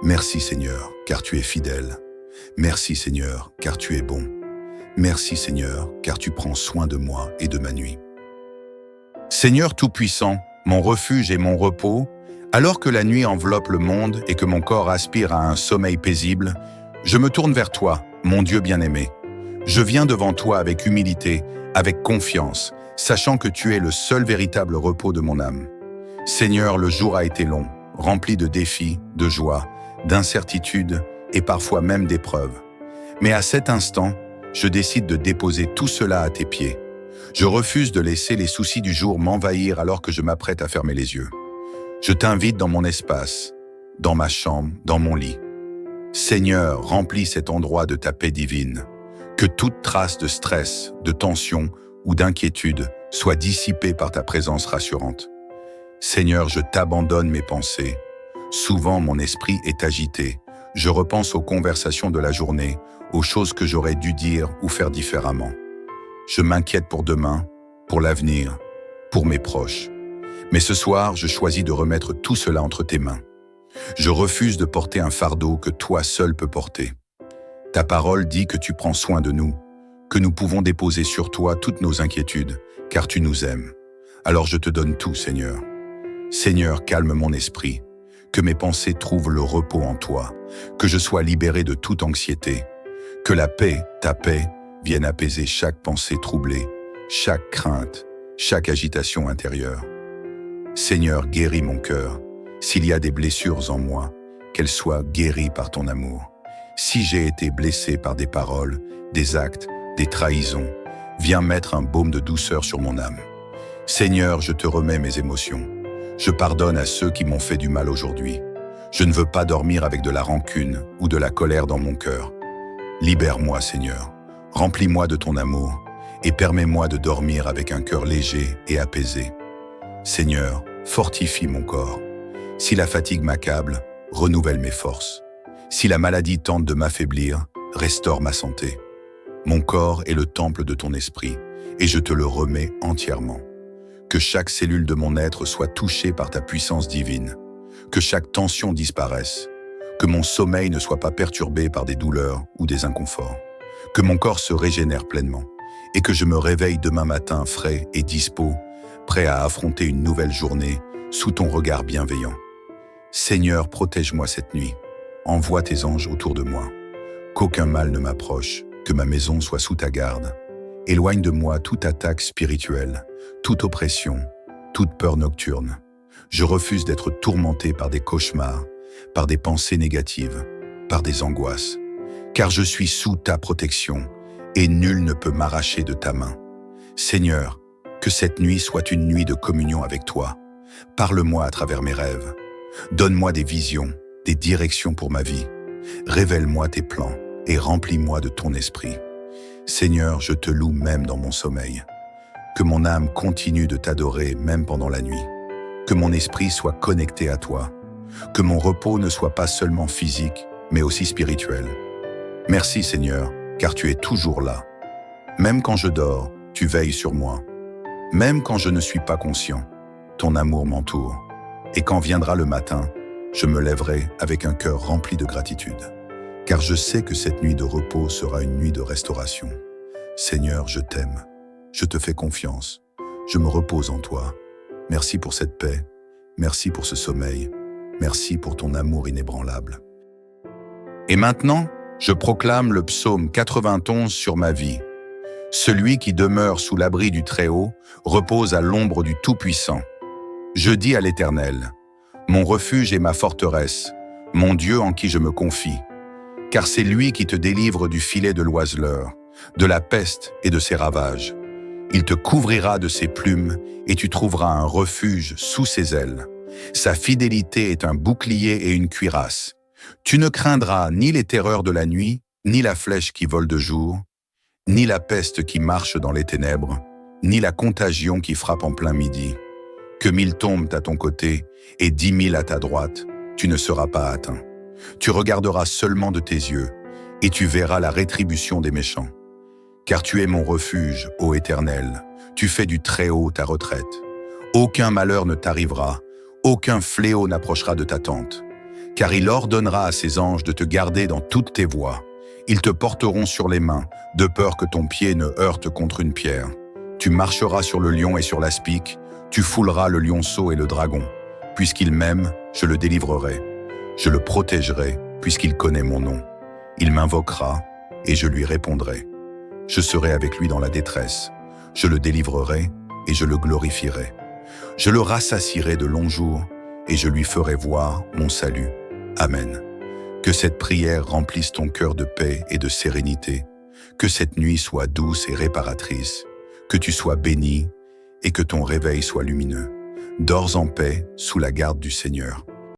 Merci Seigneur, car tu es fidèle. Merci Seigneur, car tu es bon. Merci Seigneur, car tu prends soin de moi et de ma nuit. Seigneur Tout-Puissant, mon refuge et mon repos, alors que la nuit enveloppe le monde et que mon corps aspire à un sommeil paisible, Je me tourne vers toi, mon Dieu bien-aimé. Je viens devant toi avec humilité, avec confiance, sachant que tu es le seul véritable repos de mon âme. Seigneur, le jour a été long, rempli de défis, de joie, d'incertitudes et parfois même d'épreuves. Mais à cet instant, je décide de déposer tout cela à tes pieds. Je refuse de laisser les soucis du jour m'envahir alors que je m'apprête à fermer les yeux. Je t'invite dans mon espace, dans ma chambre, dans mon lit. Seigneur, remplis cet endroit de ta paix divine. Que toute trace de stress, de tension ou d'inquiétude soit dissipée par ta présence rassurante. Seigneur, je t'abandonne mes pensées. Souvent, mon esprit est agité. Je repense aux conversations de la journée, aux choses que j'aurais dû dire ou faire différemment. Je m'inquiète pour demain, pour l'avenir, pour mes proches. Mais ce soir, je choisis de remettre tout cela entre tes mains. Je refuse de porter un fardeau que toi seul peux porter. Ta parole dit que tu prends soin de nous, que nous pouvons déposer sur toi toutes nos inquiétudes, car tu nous aimes. Alors je te donne tout, Seigneur. Seigneur, calme mon esprit, que mes pensées trouvent le repos en toi, que je sois libéré de toute anxiété, que la paix, ta paix, vienne apaiser chaque pensée troublée, chaque crainte, chaque agitation intérieure. Seigneur, guéris mon cœur. S'il y a des blessures en moi, qu'elles soient guéries par ton amour. Si j'ai été blessé par des paroles, des actes, des trahisons, viens mettre un baume de douceur sur mon âme. Seigneur, je te remets mes émotions. Je pardonne à ceux qui m'ont fait du mal aujourd'hui. Je ne veux pas dormir avec de la rancune ou de la colère dans mon cœur. Libère-moi, Seigneur. Remplis-moi de ton amour et permets-moi de dormir avec un cœur léger et apaisé. Seigneur, fortifie mon corps. Si la fatigue m'accable, renouvelle mes forces. Si la maladie tente de m'affaiblir, restaure ma santé. Mon corps est le temple de ton esprit, et je te le remets entièrement. Que chaque cellule de mon être soit touchée par ta puissance divine. Que chaque tension disparaisse. Que mon sommeil ne soit pas perturbé par des douleurs ou des inconforts. Que mon corps se régénère pleinement, et que je me réveille demain matin frais et dispos, prêt à affronter une nouvelle journée sous ton regard bienveillant. Seigneur, protège-moi cette nuit. Envoie tes anges autour de moi. Qu'aucun mal ne m'approche, que ma maison soit sous ta garde. Éloigne de moi toute attaque spirituelle, toute oppression, toute peur nocturne. Je refuse d'être tourmenté par des cauchemars, par des pensées négatives, par des angoisses. Car je suis sous ta protection, et nul ne peut m'arracher de ta main. Seigneur, que cette nuit soit une nuit de communion avec toi. Parle-moi à travers mes rêves. Donne-moi des visions, des directions pour ma vie. Révèle-moi tes plans et remplis-moi de ton esprit. Seigneur, je te loue même dans mon sommeil. Que mon âme continue de t'adorer même pendant la nuit. Que mon esprit soit connecté à toi. Que mon repos ne soit pas seulement physique, mais aussi spirituel. Merci Seigneur, car tu es toujours là. Même quand je dors, tu veilles sur moi. Même quand je ne suis pas conscient, ton amour m'entoure. Et quand viendra le matin, je me lèverai avec un cœur rempli de gratitude. Car je sais que cette nuit de repos sera une nuit de restauration. Seigneur, je t'aime. Je te fais confiance. Je me repose en toi. Merci pour cette paix. Merci pour ce sommeil. Merci pour ton amour inébranlable. Et maintenant, je proclame le psaume 91 sur ma vie. Celui qui demeure sous l'abri du Très-Haut repose à l'ombre du Tout-Puissant. Je dis à l'Éternel, mon refuge et ma forteresse, mon Dieu en qui je me confie. Car c'est lui qui te délivre du filet de l'oiseleur, de la peste et de ses ravages. Il te couvrira de ses plumes et tu trouveras un refuge sous ses ailes. Sa fidélité est un bouclier et une cuirasse. Tu ne craindras ni les terreurs de la nuit, ni la flèche qui vole de jour, ni la peste qui marche dans les ténèbres, ni la contagion qui frappe en plein midi. Que 1000 tombent à ton côté et 10 000 à ta droite, tu ne seras pas atteint. Tu regarderas seulement de tes yeux et tu verras la rétribution des méchants. Car tu es mon refuge, ô Éternel, tu fais du Très-Haut ta retraite. Aucun malheur ne t'arrivera, aucun fléau n'approchera de ta tente. Car il ordonnera à ses anges de te garder dans toutes tes voies. Ils te porteront sur les mains, de peur que ton pied ne heurte contre une pierre. Tu marcheras sur le lion et sur l'aspic, tu fouleras le lionceau et le dragon. Puisqu'il m'aime, je le délivrerai. Je le protégerai, puisqu'il connaît mon nom. Il m'invoquera et je lui répondrai. Je serai avec lui dans la détresse. Je le délivrerai et je le glorifierai. Je le rassasierai de longs jours et je lui ferai voir mon salut. Amen. Que cette prière remplisse ton cœur de paix et de sérénité. Que cette nuit soit douce et réparatrice. Que tu sois béni et que ton réveil soit lumineux. Dors en paix sous la garde du Seigneur.